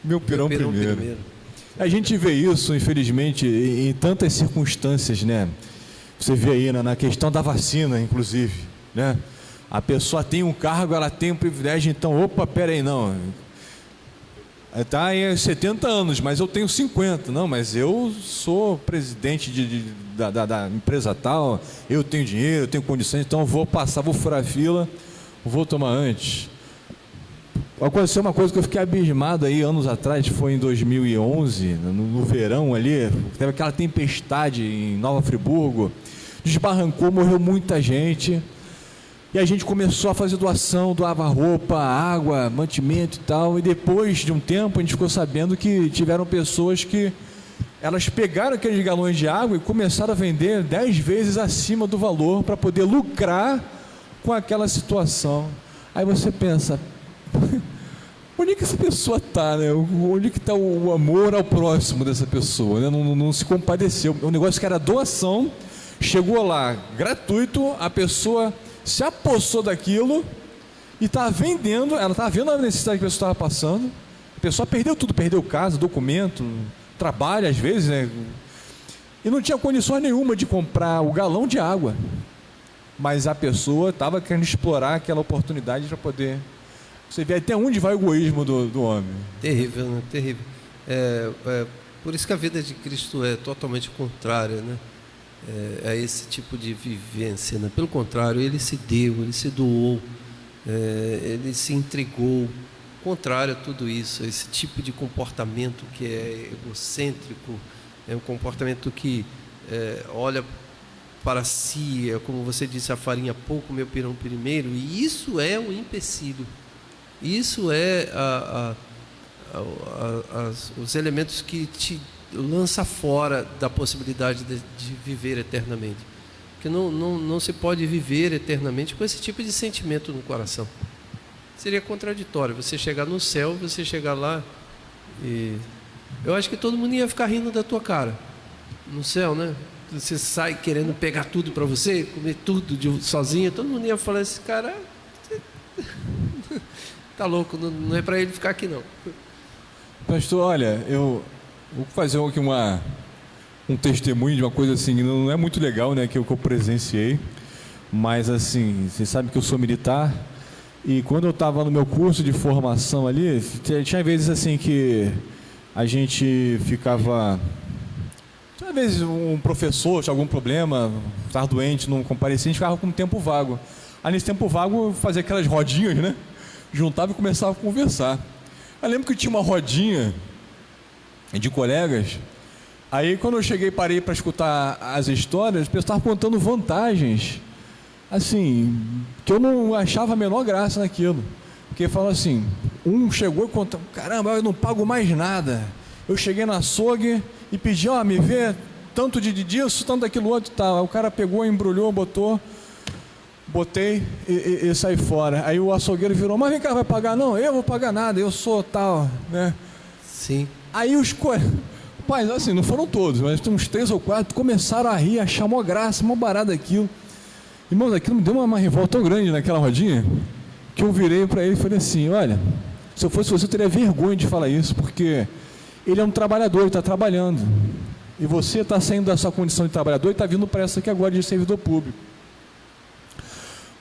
meu pirão primeiro. A gente vê isso, infelizmente, em tantas circunstâncias, né? Você vê aí na questão da vacina, inclusive, né? A pessoa tem um cargo, ela tem um privilégio, então, opa, peraí, não... Está em 70 anos, mas eu tenho 50. Não, mas eu sou presidente da empresa tal, eu tenho dinheiro, eu tenho condições, então eu vou furar a fila, vou tomar antes. Aconteceu uma coisa que eu fiquei abismado aí anos atrás, foi em 2011, no verão ali, teve aquela tempestade em Nova Friburgo, desbarrancou, morreu muita gente. E a gente começou a fazer doação, doava roupa, água, mantimento e tal. E depois de um tempo a gente ficou sabendo que tiveram pessoas que elas pegaram aqueles galões de água e começaram a vender 10 vezes acima do valor para poder lucrar com aquela situação. Aí você pensa, onde é que essa pessoa está, né? Onde é que está o amor ao próximo dessa pessoa, né? Não se compadeceu. O negócio que era doação, chegou lá gratuito, a pessoa se apossou daquilo e está vendendo, ela está vendo a necessidade que a pessoa estava passando. A pessoa perdeu tudo, perdeu casa, documento, trabalho às vezes, né? E não tinha condições nenhuma de comprar o galão de água. Mas a pessoa estava querendo explorar aquela oportunidade para poder... Você vê até onde vai o egoísmo do homem. Terrível, né? Terrível. Por isso que a vida de Cristo é totalmente contrária, né? A esse tipo de vivência, né? Pelo contrário, ele se deu, ele se doou, ele se entregou. Contrário a tudo isso, esse tipo de comportamento que é egocêntrico, é um comportamento que olha para si, como você disse, a farinha pouco, meu pirão primeiro, e isso é o empecilho. Isso é os elementos que te lança fora da possibilidade de viver eternamente. Porque não se pode viver eternamente com esse tipo de sentimento no coração. Seria contraditório você chegar no céu, você chegar lá e... Eu acho que todo mundo ia ficar rindo da tua cara no céu, né? Você sai querendo pegar tudo para você, comer tudo sozinho, todo mundo ia falar, esse cara tá louco, não é para ele ficar aqui não. Pastor, olha, eu vou fazer aqui um testemunho de uma coisa assim, não é muito legal, né, que eu presenciei, mas assim, você sabe que eu sou militar, e quando eu estava no meu curso de formação ali, tinha vezes assim que a gente ficava... Às vezes um professor tinha algum problema, estava doente, não comparecia, a gente ficava com um tempo vago. Aí nesse tempo vago fazia aquelas rodinhas, né? Juntava e começava a conversar. Eu lembro que tinha uma rodinha de colegas. Aí quando eu cheguei, parei para escutar as histórias, o pessoal estava contando vantagens, assim, que eu não achava a menor graça naquilo. Porque falou assim, um chegou e contou, caramba, eu não pago mais nada. Eu cheguei na açougue e pedi, me vê tanto disso, tanto daquilo outro e tal. Aí o cara pegou, embrulhou, botei e saí fora. Aí o açougueiro virou, mas vem cá, vai pagar? Não, eu vou pagar nada, eu sou tal, né? Sim. Aí mas assim, não foram todos, mas tem uns 3 ou 4 começaram a rir, a achar mó graça, mó barato aquilo. Irmãos, aquilo me deu uma revolta tão grande naquela rodinha, que eu virei para ele e falei assim, olha, se eu fosse você, eu teria vergonha de falar isso, porque ele é um trabalhador, ele está trabalhando. E você está saindo da sua condição de trabalhador e está vindo para essa aqui agora de servidor público.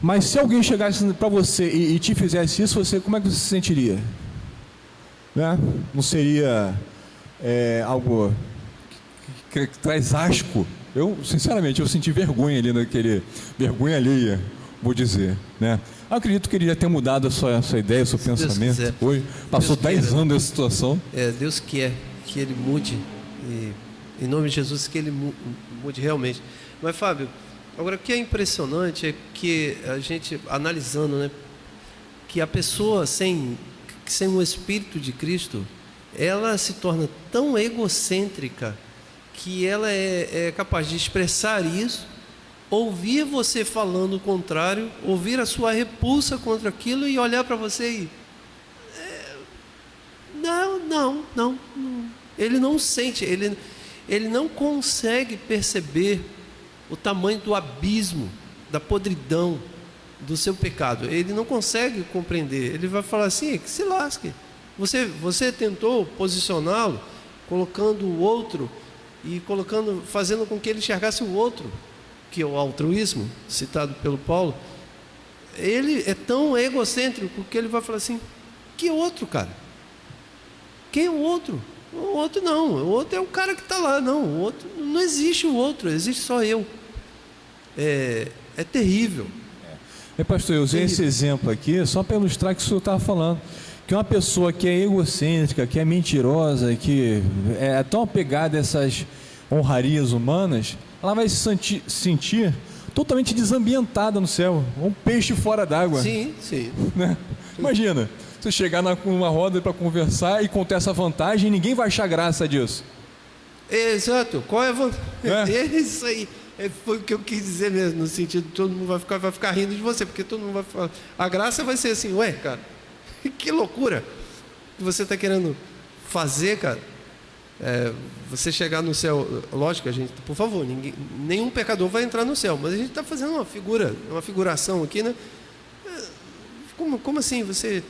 Mas se alguém chegasse para você e te fizesse isso, como é que você se sentiria? Né? Não seria algo que traz asco? Eu, sinceramente, eu senti vergonha ali vergonha alheia, vou dizer, né? Eu acredito que ele já tenha mudado a sua ideia, o seu pensamento. Hoje passou 10 anos dessa situação. Deus quer que ele mude, e, em nome de Jesus, que ele mude realmente. Mas, Fábio, agora o que é impressionante é que a gente, analisando, né, que a pessoa sem o Espírito de Cristo, ela se torna tão egocêntrica que ela é capaz de expressar isso, ouvir você falando o contrário, ouvir a sua repulsa contra aquilo e olhar para você e... Não. Ele não sente, ele não consegue perceber o tamanho do abismo, da podridão do seu pecado. Ele não consegue compreender. Ele vai falar assim, que se lasque. Você tentou posicioná-lo, colocando o outro e fazendo com que ele enxergasse o outro, que é o altruísmo, citado pelo Paulo. Ele é tão egocêntrico que ele vai falar assim, que outro, cara? Quem é o outro? O outro não, o outro é o cara que está lá. Não, o outro, não existe o outro, existe só eu. É terrível. Pastor, eu usei esse exemplo aqui só para ilustrar o que o senhor estava falando, que uma pessoa que é egocêntrica, que é mentirosa, que é tão apegada a essas honrarias humanas, ela vai se sentir totalmente desambientada no céu, um peixe fora d'água. Sim. Né? Imagina, você chegar numa roda para conversar e contar essa vantagem e ninguém vai achar graça disso. Exato, qual é a vantagem? É isso aí. Foi o que eu quis dizer mesmo, no sentido de todo mundo vai ficar rindo de você, porque todo mundo vai falar. A graça vai ser assim, ué, cara, que loucura. que você está querendo fazer, cara, você chegar no céu, lógico, a gente, por favor, nenhum pecador vai entrar no céu, mas a gente está fazendo uma figuração aqui, né? Como assim você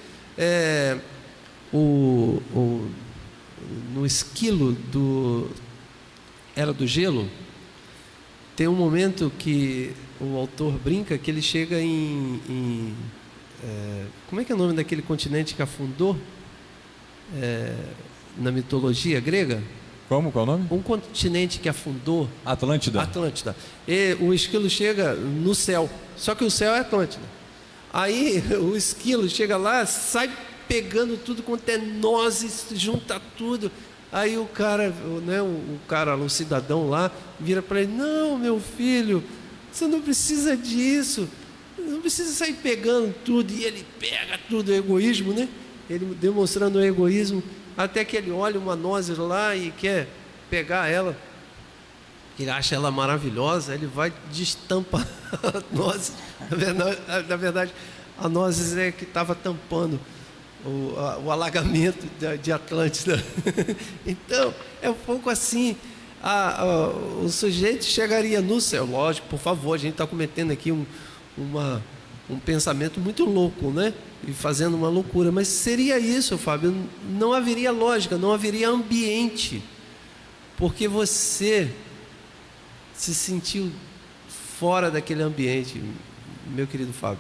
no esquilo Era do Gelo, tem um momento que o autor brinca que ele chega como é que é o nome daquele continente que afundou na mitologia grega? Como? Qual é o nome? Um continente que afundou. Atlântida. E o esquilo chega no céu, só que o céu é Atlântida. Aí o esquilo chega lá, sai pegando tudo quanto é nozes, junta tudo. Aí o cara, né, o cidadão lá, vira para ele: não, meu filho, você não precisa disso, não precisa sair pegando tudo. E ele pega tudo, o egoísmo, né? Ele demonstrando o egoísmo, até que ele olha uma noz lá e quer pegar ela. Ele acha ela maravilhosa, ele vai destampa a noz. Na verdade, a nozes é que estava tampando o alagamento de Atlântida. Então, é um pouco assim. O sujeito chegaria no céu, lógico, por favor, a gente está cometendo aqui um pensamento muito louco, né? E fazendo uma loucura, mas seria isso, Fábio, não haveria lógica, não haveria ambiente, porque você se sentiu fora daquele ambiente, meu querido Fábio.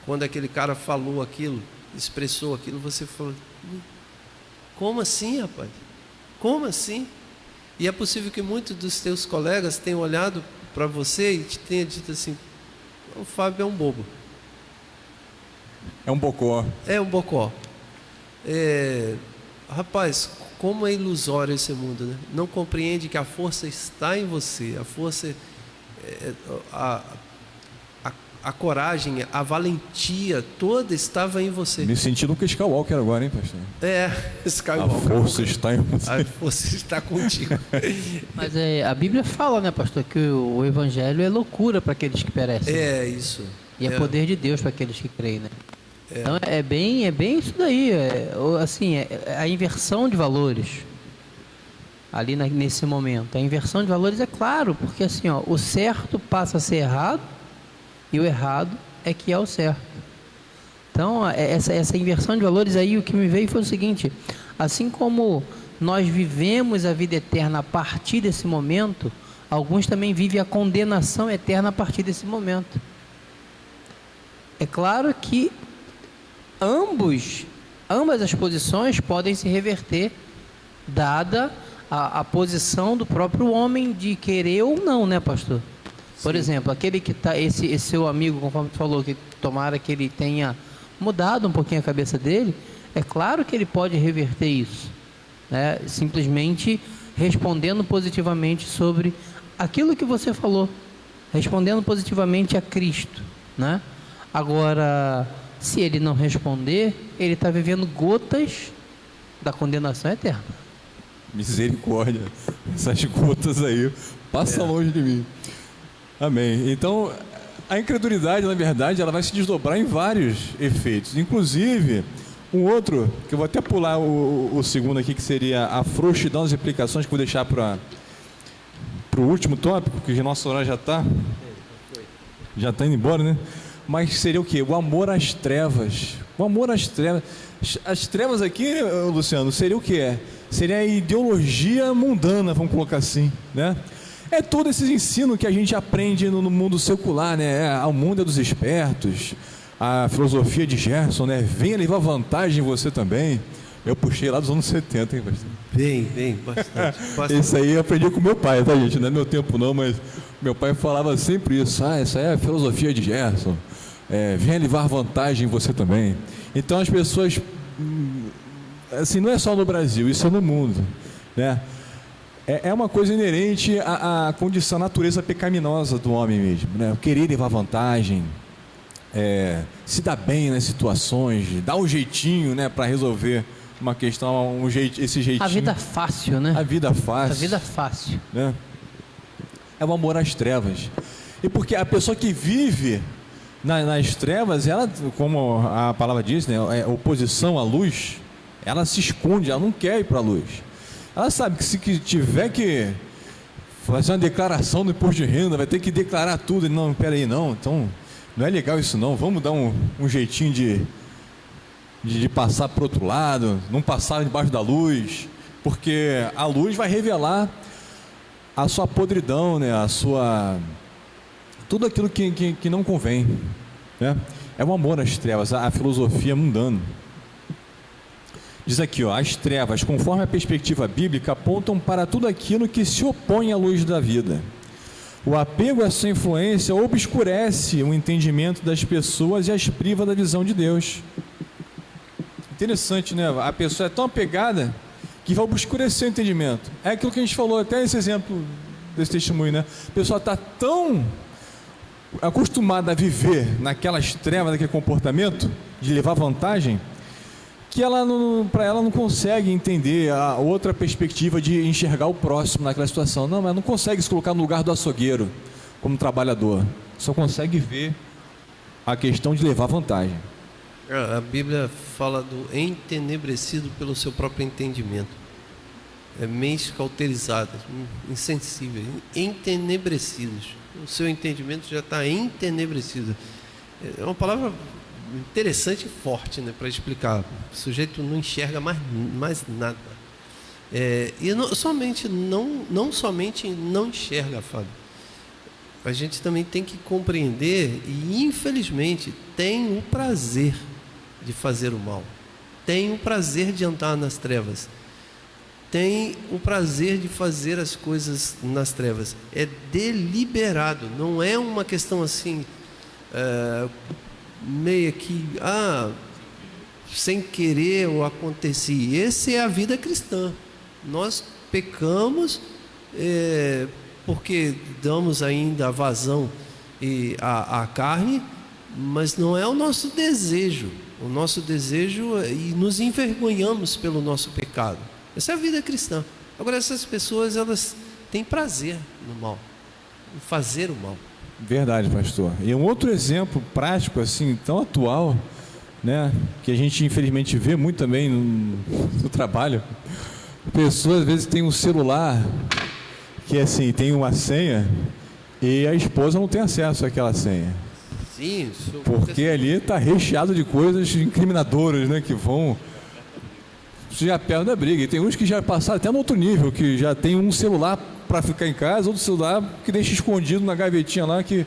Quando aquele cara falou aquilo, expressou aquilo, você falou: como assim, rapaz? Como assim? E é possível que muitos dos teus colegas tenham olhado para você e te tenham dito assim: o Fábio é um bobo. É um bocó. É um bocó. Rapaz, como é ilusório esse mundo, né? Não compreende que a força está em você, a força, a coragem, a valentia toda estava em você. Me senti no Skywalker agora, hein, pastor? Skywalker. A força está em você. A força está contigo. Mas a Bíblia fala, né, pastor, que o Evangelho é loucura para aqueles que perecem. É isso. E é poder de Deus para aqueles que creem, né? Então é bem isso daí, a inversão de valores ali nesse momento. A inversão de valores é claro, porque assim, o certo passa a ser errado e o errado é que é o certo. Então essa inversão de valores aí, o que me veio foi o seguinte: assim como nós vivemos a vida eterna a partir desse momento, alguns também vivem a condenação eterna a partir desse momento. É claro que ambas as posições podem se reverter, dada a posição do próprio homem de querer ou não, né, pastor? Por exemplo, aquele que está, esse seu amigo, conforme tu falou, que tomara que ele tenha mudado um pouquinho a cabeça dele, é claro que ele pode reverter isso, né? Simplesmente respondendo positivamente sobre aquilo que você falou, respondendo positivamente a Cristo, né? Agora, se ele não responder, ele está vivendo gotas da condenação eterna. Misericórdia, essas gotas aí, passa longe de mim. Amém. Então, a incredulidade, na verdade, ela vai se desdobrar em vários efeitos. Inclusive, um outro, que eu vou até pular o segundo aqui, que seria a frouxidão das implicações, que eu vou deixar para o último tópico, que o nosso horário já está indo embora, né? Mas seria o quê? O amor às trevas. O amor às trevas. As trevas aqui, Luciano, seria o quê? Seria a ideologia mundana, vamos colocar assim, né? É todo esse ensino que a gente aprende no mundo secular, né? O mundo é dos espertos, a filosofia de Gerson, né? Venha levar vantagem em você também. Eu puxei lá dos anos 70, hein, pastor? Bem, bastante. Isso aí eu aprendi com meu pai, tá, gente? Não é meu tempo não, mas meu pai falava sempre isso. Essa é a filosofia de Gerson. Venha levar vantagem em você também. Então as pessoas, assim, não é só no Brasil, isso é no mundo, né? É uma coisa inerente à condição, à natureza pecaminosa do homem mesmo, né? Querer levar vantagem, se dar bem nas situações, dar um jeitinho, né, para resolver uma questão, esse jeitinho. A vida fácil, né? A vida fácil. A vida fácil. Né? É o amor às trevas. E porque a pessoa que vive nas trevas, ela, como a palavra diz, né, oposição à luz, ela se esconde, ela não quer ir para a luz. Ela sabe que se tiver que fazer uma declaração do imposto de renda, vai ter que declarar tudo. Não, peraí, não, então não é legal isso não, vamos dar um jeitinho de passar para o outro lado, não passar debaixo da luz, porque a luz vai revelar a sua podridão, né? Tudo aquilo que não convém, né? É o amor às trevas, a filosofia mundana. Diz aqui, ó, as trevas, conforme a perspectiva bíblica, apontam para tudo aquilo que se opõe à luz da vida. O apego a essa influência obscurece o entendimento das pessoas e as priva da visão de Deus. Interessante, né? A pessoa é tão apegada que vai obscurecer o entendimento. É aquilo que a gente falou, até esse exemplo desse testemunho, né? A pessoa está tão acostumada a viver naquelas trevas, naquele comportamento de levar vantagem, que para ela não consegue entender a outra perspectiva de enxergar o próximo naquela situação. Não, ela não consegue se colocar no lugar do açougueiro como trabalhador. Só consegue ver a questão de levar vantagem. A Bíblia fala do entenebrecido pelo seu próprio entendimento. Mentes cauterizadas, insensíveis, entenebrecidos. O seu entendimento já está entenebrecido. É uma palavra interessante e forte, né, para explicar. O sujeito não enxerga mais nada. E não somente não enxerga, Fábio. A gente também tem que compreender e, infelizmente, tem o prazer de fazer o mal. Tem o prazer de andar nas trevas. Tem o prazer de fazer as coisas nas trevas. É deliberado, não é uma questão assim, meio que, sem querer eu aconteci. Essa é a vida cristã. Nós pecamos porque damos ainda vazão à carne, mas não é o nosso desejo. O nosso desejo e nos envergonhamos pelo nosso pecado. Essa é a vida cristã. Agora, essas pessoas, elas têm prazer no mal, em fazer o mal. Verdade, pastor. E um outro exemplo prático, assim, tão atual, né, que a gente infelizmente vê muito também no trabalho. Pessoas às vezes têm um celular que assim, tem uma senha e a esposa não tem acesso àquela senha. Sim, isso porque ali está recheado de coisas incriminadoras, né, que vão já perto da briga. E tem uns que já passaram até no outro nível, que já tem um celular para ficar em casa, outro celular que deixa escondido na gavetinha lá, que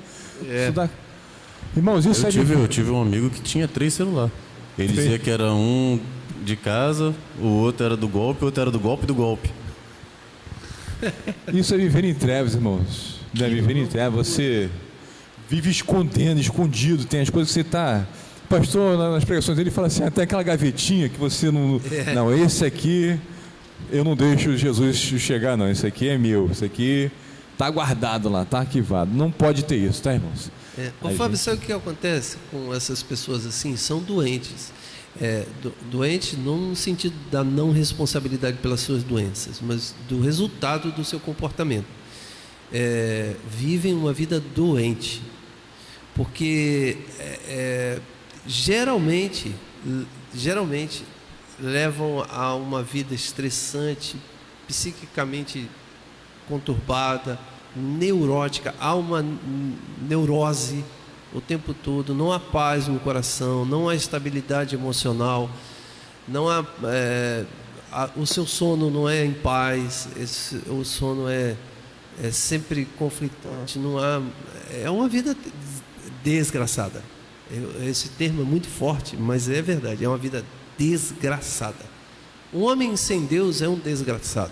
irmãos, isso eu tive um amigo que tinha 3 celulares. Ele dizia que era um de casa, o outro era do golpe, o outro era do golpe do golpe. Isso é viver em trevas, irmãos. É viver em trevas. Você vive escondido, tem as coisas que você está... O pastor, nas pregações dele, fala assim, até aquela gavetinha que você não... Não, esse aqui eu não deixo Jesus chegar, não. Esse aqui é meu, esse aqui está guardado lá, está arquivado. Não pode ter isso, tá, irmãos? Fábio, sabe o que acontece com essas pessoas assim? São doentes. Doentes não no sentido da não responsabilidade pelas suas doenças, mas do resultado do seu comportamento. Vivem uma vida doente, porque geralmente levam a uma vida estressante, psiquicamente conturbada, neurótica, há uma neurose o tempo todo, não há paz no coração, não há estabilidade emocional, não há, o seu sono não é em paz, o sono é sempre conflitante, não há, é uma vida desgraçada. Esse termo é muito forte, mas é verdade, é uma vida desgraçada. Um homem sem Deus é um desgraçado.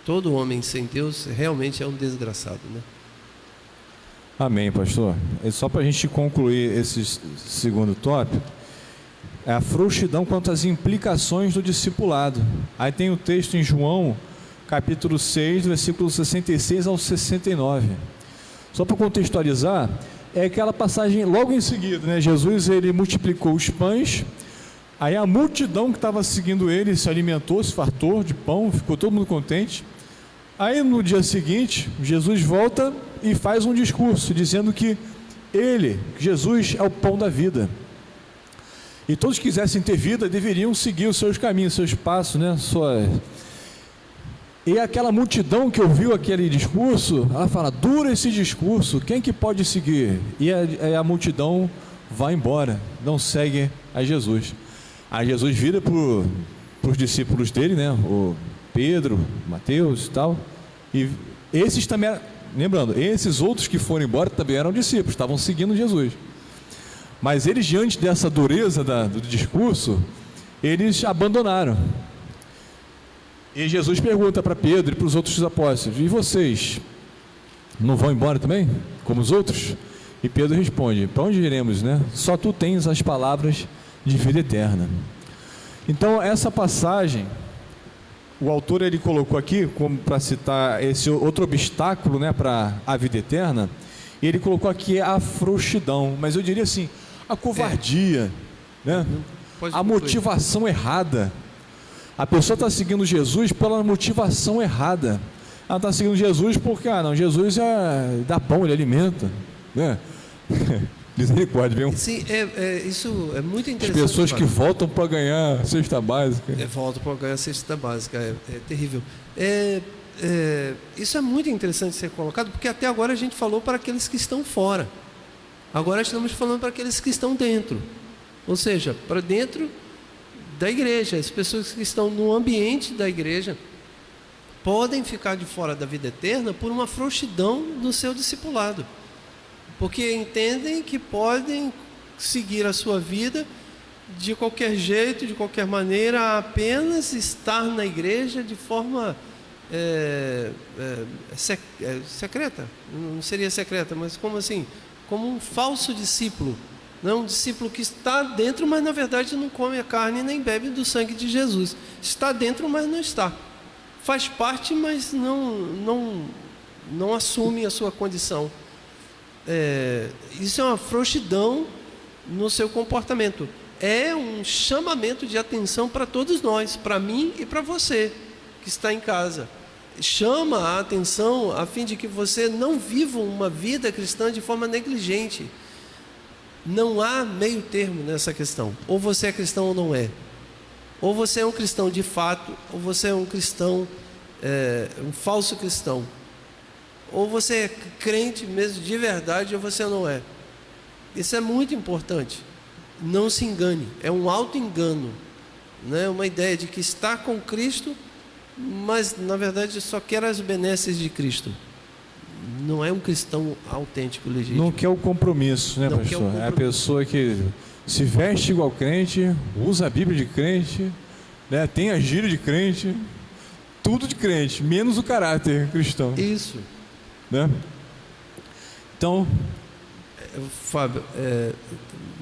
Todo homem sem Deus realmente é um desgraçado, né? Amém, pastor. E só para a gente concluir esse segundo tópico, é a frouxidão quanto às implicações do discipulado. Aí tem o texto em João, capítulo 6, versículos 66 ao 69. Só para contextualizar, é aquela passagem logo em seguida, né? Jesus, ele multiplicou os pães, aí a multidão que estava seguindo ele se alimentou, se fartou de pão, ficou todo mundo contente. Aí no dia seguinte, Jesus volta e faz um discurso dizendo que Jesus é o pão da vida. E todos que quisessem ter vida deveriam seguir os seus caminhos, seus passos, né? E aquela multidão que ouviu aquele discurso, ela fala: dura esse discurso, quem que pode seguir? E a multidão vai embora, não segue a Jesus. Aí Jesus vira para os discípulos dele, né? O Pedro, Mateus e tal. E esses também, lembrando, esses outros que foram embora também eram discípulos, estavam seguindo Jesus. Mas eles, diante dessa dureza do discurso, eles abandonaram. E Jesus pergunta para Pedro e para os outros apóstolos: e vocês não vão embora também, como os outros? E Pedro responde: para onde iremos, né? Só tu tens as palavras de vida eterna. Então, essa passagem, o autor ele colocou aqui como para citar esse outro obstáculo, né, para a vida eterna. E ele colocou aqui a frouxidão, mas eu diria assim, a covardia, né? A motivação errada. A pessoa está seguindo Jesus pela motivação errada. Ela está seguindo Jesus porque, Jesus dá pão, ele alimenta, né? Misericórdia, viu? Sim, isso é muito interessante. As pessoas que voltam para ganhar cesta básica. Voltam para ganhar cesta básica, é terrível. Isso é muito interessante ser colocado, porque até agora a gente falou para aqueles que estão fora. Agora estamos falando para aqueles que estão dentro. Ou seja, para dentro da igreja. As pessoas que estão no ambiente da igreja podem ficar de fora da vida eterna por uma frouxidão no seu discipulado, porque entendem que podem seguir a sua vida de qualquer jeito, de qualquer maneira, apenas estar na igreja de forma secreta. Não seria secreta, mas como assim? Como um falso discípulo. Não, um discípulo que está dentro, mas na verdade não come a carne nem bebe do sangue de Jesus. Está dentro, mas não está. Faz parte, mas não assume a sua condição. Isso é uma frouxidão no seu comportamento. É um chamamento de atenção para todos nós, para mim e para você que está em casa. Chama a atenção a fim de que você não viva uma vida cristã de forma negligente. Não há meio termo nessa questão. Ou você é cristão ou não é. Ou você é um cristão de fato, ou você é um cristão, um falso cristão. Ou você é crente mesmo de verdade, ou você não é. Isso é muito importante. Não se engane. É um auto-engano, né? Uma ideia de que está com Cristo, mas na verdade só quer as benesses de Cristo. Não é um cristão autêntico, legítimo. Não quer o compromisso, né, pastor? É a pessoa que se veste igual crente, usa a Bíblia de crente, né? Tem a gíria de crente, tudo de crente, menos o caráter cristão. Isso. Né? Então, Fábio,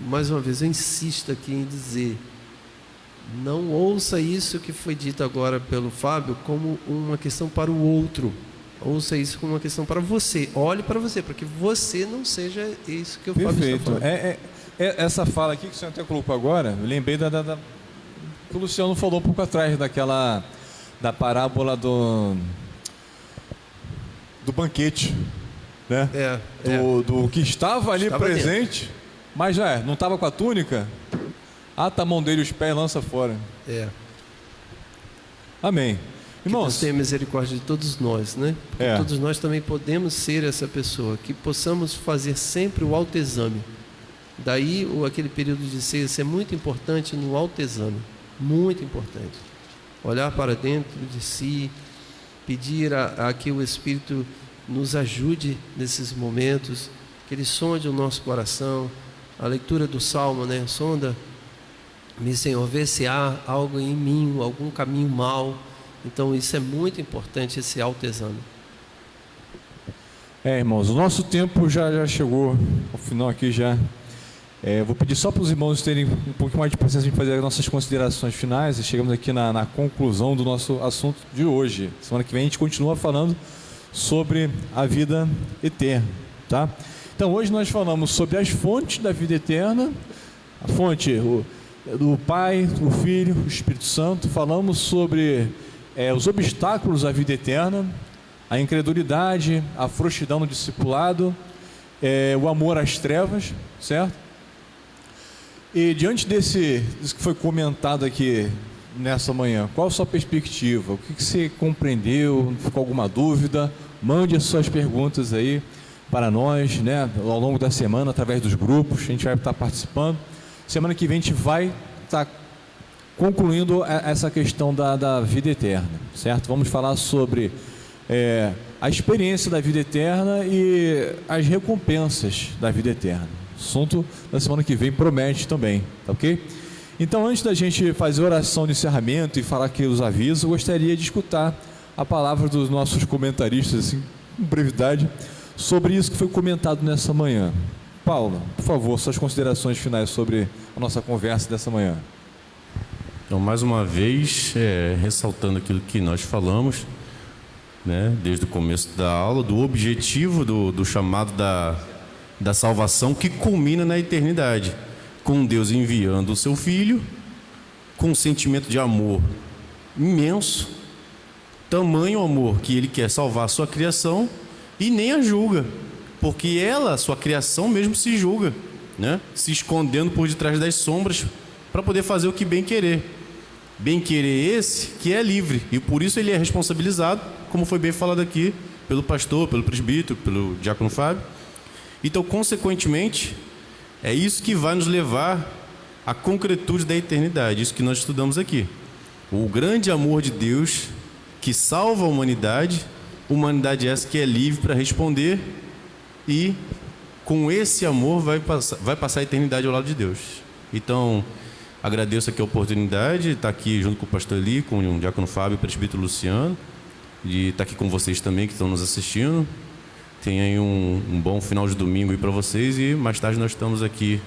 mais uma vez eu insisto aqui em dizer: não ouça isso que foi dito agora pelo Fábio como uma questão para o outro. Ouça isso como uma questão para você. Olhe para você, para que você não seja isso que o Fábio está falando. Essa fala aqui que o senhor até colocou agora, eu lembrei que o Luciano falou um pouco atrás da parábola do banquete, né? Do que estava ali presente, dentro. Mas não estava com a túnica, ata a mão dele os pés e lança fora. Amém. Irmãos, que Deus tenha misericórdia de todos nós, né? Porque todos nós também podemos ser essa pessoa, que possamos fazer sempre o autoexame. Daí aquele período de ceia ser muito importante no autoexame, muito importante. Olhar para dentro de si, pedir a que o Espírito nos ajude nesses momentos, que Ele sonde o nosso coração. A leitura do Salmo, né? Sonda-me, Senhor, vê se há algo em mim, algum caminho mau. Então isso é muito importante, esse autoexame. Irmãos, o nosso tempo já chegou ao final aqui já. Vou pedir só para os irmãos terem um pouquinho mais de paciência de fazer as nossas considerações finais, e chegamos aqui na conclusão do nosso assunto de hoje. Semana que vem a gente continua falando sobre a vida eterna, tá? Então hoje nós falamos sobre as fontes da vida eterna, a fonte do Pai, o Filho, o Espírito Santo. Falamos sobre os obstáculos à vida eterna, a incredulidade, a frouxidão no discipulado, o amor às trevas, certo? E diante disso que foi comentado aqui nessa manhã, qual a sua perspectiva? O que você compreendeu? Ficou alguma dúvida? Mande as suas perguntas aí para nós, né, ao longo da semana, através dos grupos. A gente vai estar participando. Semana que vem a gente vai estar concluindo essa questão da vida eterna, certo? Vamos falar sobre a experiência da vida eterna e as recompensas da vida eterna. O assunto da semana que vem promete também, tá ok? Então, antes da gente fazer a oração de encerramento e falar aqui os avisos, eu gostaria de escutar a palavra dos nossos comentaristas, assim, com brevidade, sobre isso que foi comentado nessa manhã. Paulo, por favor, suas considerações finais sobre a nossa conversa dessa manhã. Então, mais uma vez, ressaltando aquilo que nós falamos, né, desde o começo da aula, do objetivo do chamado da salvação, que culmina na eternidade, com Deus enviando o seu Filho, com um sentimento de amor imenso, tamanho amor que Ele quer salvar a sua criação e nem a julga, porque ela, sua criação mesmo, se julga, né, se escondendo por detrás das sombras para poder fazer o que bem querer. Bem querer esse que é livre, e por isso ele é responsabilizado, como foi bem falado aqui pelo pastor, pelo presbítero, pelo diácono Fábio. Então, consequentemente, é isso que vai nos levar à concretude da eternidade, isso que nós estudamos aqui. O grande amor de Deus que salva a humanidade essa que é livre para responder, e com esse amor vai passar a eternidade ao lado de Deus. Então, agradeço aqui a oportunidade de estar aqui junto com o pastor Eli, com o diácono Fábio e o presbítero Luciano, de estar aqui com vocês também que estão nos assistindo. Tenham aí um bom final de domingo aí para vocês, e mais tarde nós estamos aqui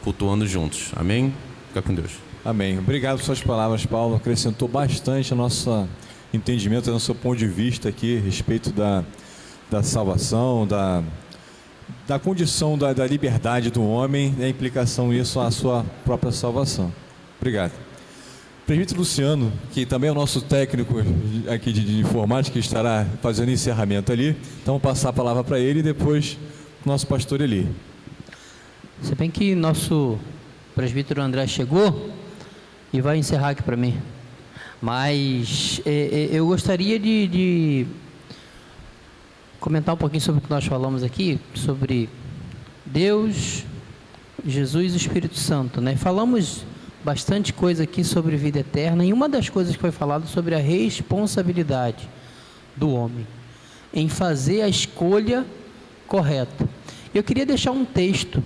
cultuando juntos. Amém? Fica com Deus. Amém. Obrigado por suas palavras, Paulo. Acrescentou bastante ao nosso entendimento, ao seu ponto de vista aqui a respeito da salvação, da condição da liberdade do homem, e a implicação isso à sua própria salvação. Obrigado. Presbítero Luciano, que também é o nosso técnico aqui de informática, que estará fazendo encerramento ali. Então, vou passar a palavra para ele e depois o nosso pastor Eli. Se bem que nosso presbítero André chegou e vai encerrar aqui para mim. Mas eu gostaria de comentar um pouquinho sobre o que nós falamos aqui, sobre Deus, Jesus e Espírito Santo, né? Falamos bastante coisa aqui sobre vida eterna, e uma das coisas que foi falado sobre a responsabilidade do homem em fazer a escolha correta. Eu queria deixar um texto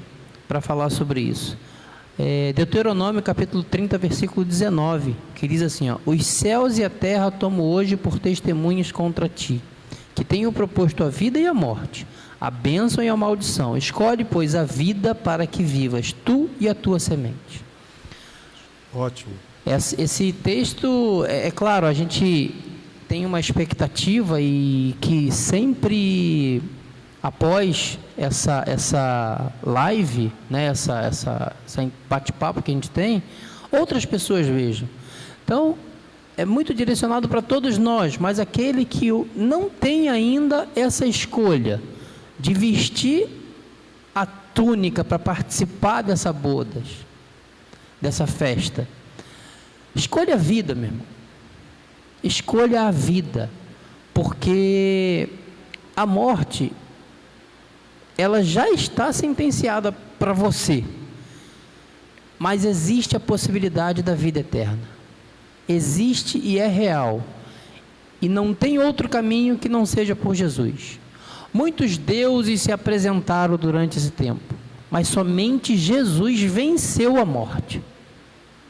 para falar sobre isso. Deuteronômio capítulo 30, versículo 19, que diz assim, ó: os céus e a terra tomo hoje por testemunhas contra ti, que tenho proposto a vida e a morte, a bênção e a maldição. Escolhe, pois, a vida para que vivas, tu e a tua semente. Ótimo. Esse texto, claro, a gente tem uma expectativa, e que sempre após essa live, né, essa bate-papo que a gente tem, outras pessoas vejam. Então, é muito direcionado para todos nós, mas aquele que não tem ainda essa escolha de vestir a túnica para participar dessa bodas, dessa festa, escolha a vida, meu irmão. Escolha a vida, porque a morte, ela já está sentenciada para você, mas existe a possibilidade da vida eterna. Existe e é real, e não tem outro caminho que não seja por Jesus. Muitos deuses se apresentaram durante esse tempo, mas somente Jesus venceu a morte,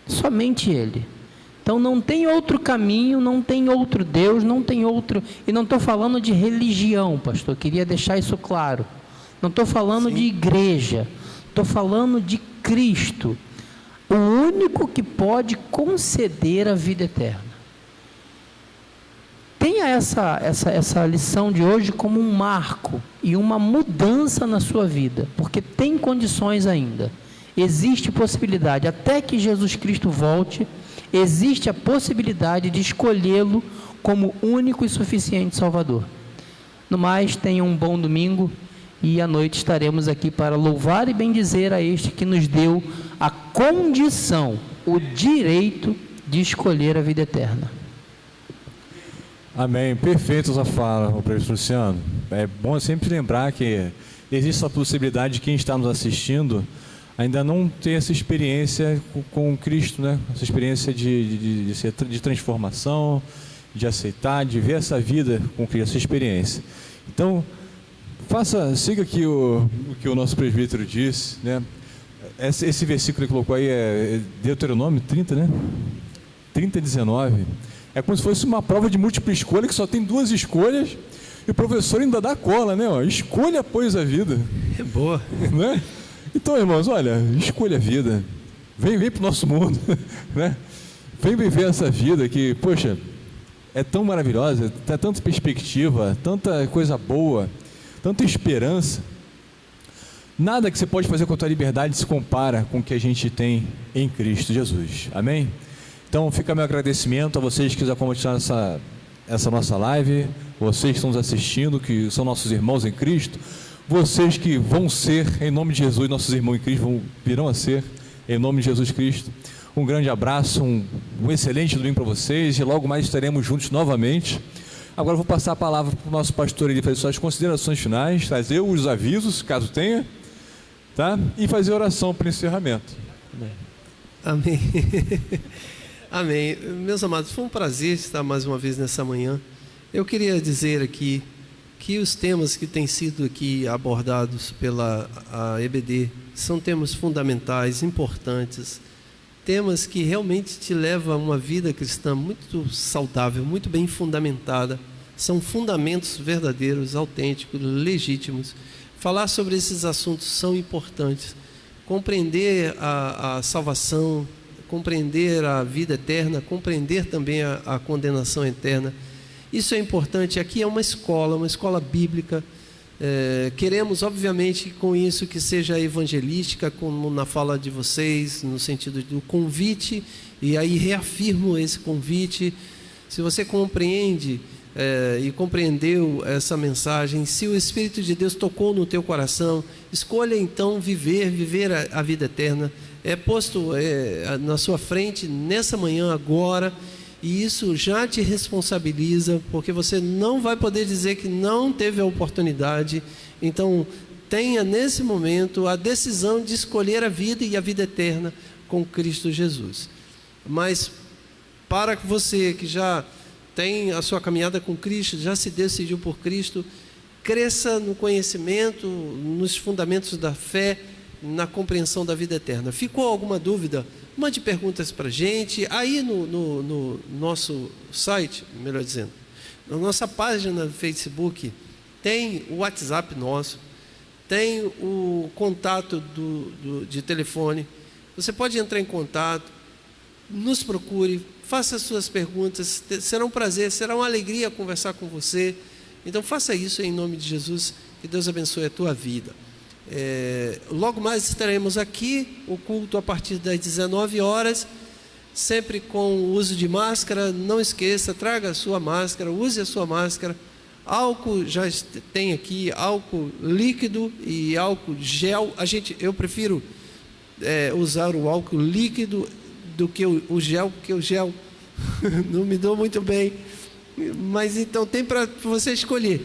somente Ele. Então não tem outro caminho, não tem outro Deus, não tem outro. E não estou falando de religião, pastor, queria deixar isso claro. Não estou falando de igreja, estou falando de Cristo, o único que pode conceder a vida eterna. Tenha essa lição de hoje como um marco e uma mudança na sua vida, porque tem condições ainda. Existe possibilidade, até que Jesus Cristo volte, existe a possibilidade de escolhê-lo como único e suficiente Salvador. No mais, tenha um bom domingo e à noite estaremos aqui para louvar e bendizer a este que nos deu a condição, o direito de escolher a vida eterna. Amém. Perfeito essa fala, o presbítero Luciano. É bom sempre lembrar que existe a possibilidade de quem está nos assistindo ainda não ter essa experiência com Cristo, né? Essa experiência de transformação, de aceitar, de ver essa vida com Cristo, essa experiência. Então, siga aqui o que o nosso presbítero disse, né? Esse versículo que ele colocou aí é Deuteronômio 30, né? 30 e 19. É como se fosse uma prova de múltipla escolha, que só tem 2 escolhas, e o professor ainda dá cola, né? Ó, escolha, pois, a vida. É boa. Né? Então, irmãos, olha, escolha a vida. Vem para o nosso mundo, né? Vem viver essa vida que, poxa, é tão maravilhosa, tem tanta perspectiva, tanta coisa boa, tanta esperança. Nada que você pode fazer com a tua liberdade se compara com o que a gente tem em Cristo Jesus. Amém? Então fica meu agradecimento a vocês que acompanharam essa nossa live, vocês que estão nos assistindo, que são nossos irmãos em Cristo, vocês que vão ser, em nome de Jesus, nossos irmãos em Cristo, virão a ser, em nome de Jesus Cristo. Um grande abraço, um excelente domingo para vocês, e logo mais estaremos juntos novamente. Agora eu vou passar a palavra para o nosso pastor, ele fazer suas considerações finais, trazer os avisos, caso tenha, tá? E fazer a oração para o encerramento. Amém. Amém. Meus amados, foi um prazer estar mais uma vez nessa manhã. Eu queria dizer aqui que os temas que têm sido aqui abordados pela EBD são temas fundamentais, importantes, temas que realmente te levam a uma vida cristã muito saudável, muito bem fundamentada. São fundamentos verdadeiros, autênticos, legítimos. Falar sobre esses assuntos são importantes. Compreender a salvação, compreender a vida eterna, compreender também a condenação eterna. Isso é importante. Aqui é uma escola bíblica. Queremos, obviamente, com isso que seja evangelística, como na fala de vocês, no sentido do convite, e aí reafirmo esse convite. Se você compreende e compreendeu essa mensagem, se o Espírito de Deus tocou no teu coração, escolha então viver a vida eterna. É posto na sua frente nessa manhã agora, e isso já te responsabiliza, porque você não vai poder dizer que não teve a oportunidade. Então tenha nesse momento a decisão de escolher a vida e a vida eterna com Cristo Jesus. Mas para você que já tem a sua caminhada com Cristo, já se decidiu por Cristo, cresça no conhecimento, nos fundamentos da fé, na compreensão da vida eterna. Ficou alguma dúvida? Mande perguntas para a gente. Aí no nosso site, melhor dizendo, na nossa página do Facebook, tem o WhatsApp nosso, tem o contato de telefone. Você pode entrar em contato, nos procure, faça as suas perguntas. Será um prazer, será uma alegria conversar com você. Então faça isso em nome de Jesus, que Deus abençoe a tua vida. Logo mais estaremos aqui, o culto a partir das 19 horas, sempre com o uso de máscara. Não esqueça, traga a sua máscara, use a sua máscara. Álcool, já tem aqui álcool líquido e álcool gel. Eu prefiro usar o álcool líquido do que o gel, porque o gel não me dou muito bem. Mas então tem para você escolher.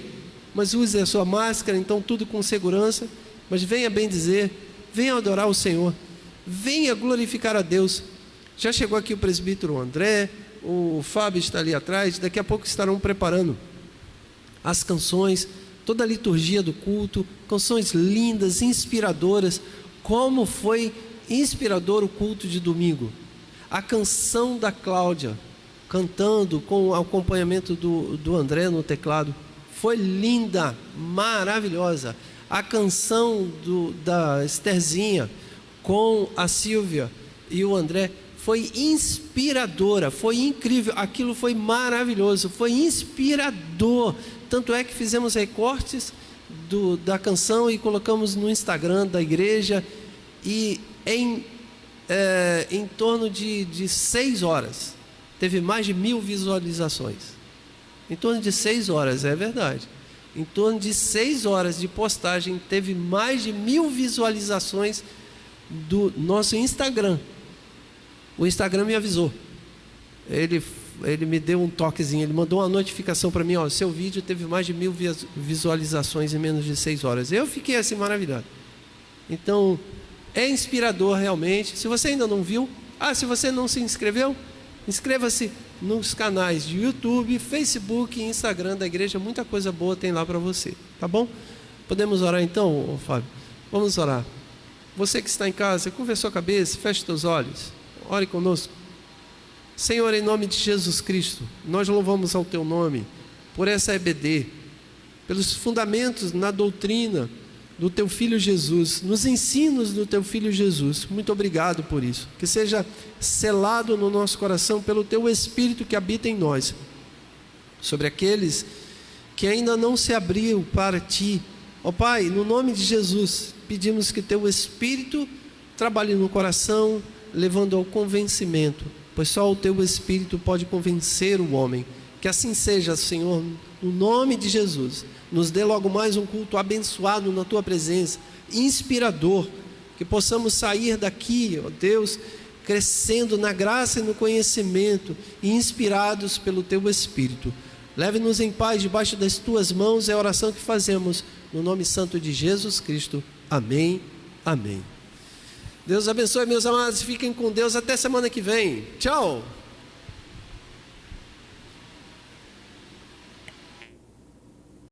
Mas use a sua máscara, então tudo com segurança. Mas venha bem dizer, venha adorar o Senhor, venha glorificar a Deus. Já chegou aqui o presbítero André, o Fábio está ali atrás, daqui a pouco estarão preparando as canções, toda a liturgia do culto, canções lindas, inspiradoras. Como foi inspirador o culto de domingo. A canção da Cláudia, cantando com o acompanhamento do André no teclado, foi linda, maravilhosa. A canção da Estherzinha com a Silvia e o André foi inspiradora, foi incrível, aquilo foi maravilhoso, foi inspirador. Tanto é que fizemos recortes da canção e colocamos no Instagram da igreja, e em torno de 6 horas teve mais de 1000 visualizações. Em torno de 6 horas, é verdade. em torno de 6 horas de postagem, teve mais de 1000 visualizações do nosso Instagram. O Instagram me avisou. Ele me deu um toquezinho, ele mandou uma notificação para mim, ó, seu vídeo teve mais de 1000 visualizações em menos de 6 horas. Eu fiquei assim maravilhado. Então, é inspirador realmente. Se você ainda não viu, se você não se inscreveu, inscreva-se nos canais de YouTube, Facebook e Instagram da igreja. Muita coisa boa tem lá para você, tá bom? Podemos orar então, Fábio? Vamos orar. Você que está em casa, curva a sua cabeça, feche seus olhos, ore conosco. Senhor, em nome de Jesus Cristo, nós louvamos ao Teu nome por essa EBD, pelos fundamentos na doutrina do Teu Filho Jesus, nos ensinos do Teu Filho Jesus. Muito obrigado por isso. Que seja selado no nosso coração pelo Teu Espírito que habita em nós. Sobre aqueles que ainda não se abriu para Ti, ó Pai, no nome de Jesus, pedimos que Teu Espírito trabalhe no coração, levando ao convencimento, pois só o Teu Espírito pode convencer o homem. Que assim seja, Senhor, no nome de Jesus. Nos dê logo mais um culto abençoado na Tua presença, inspirador, que possamos sair daqui, ó Deus, crescendo na graça e no conhecimento, e inspirados pelo Teu Espírito. Leve-nos em paz debaixo das Tuas mãos, é a oração que fazemos, no nome santo de Jesus Cristo. Amém, amém. Deus abençoe, meus amados, fiquem com Deus, até semana que vem. Tchau!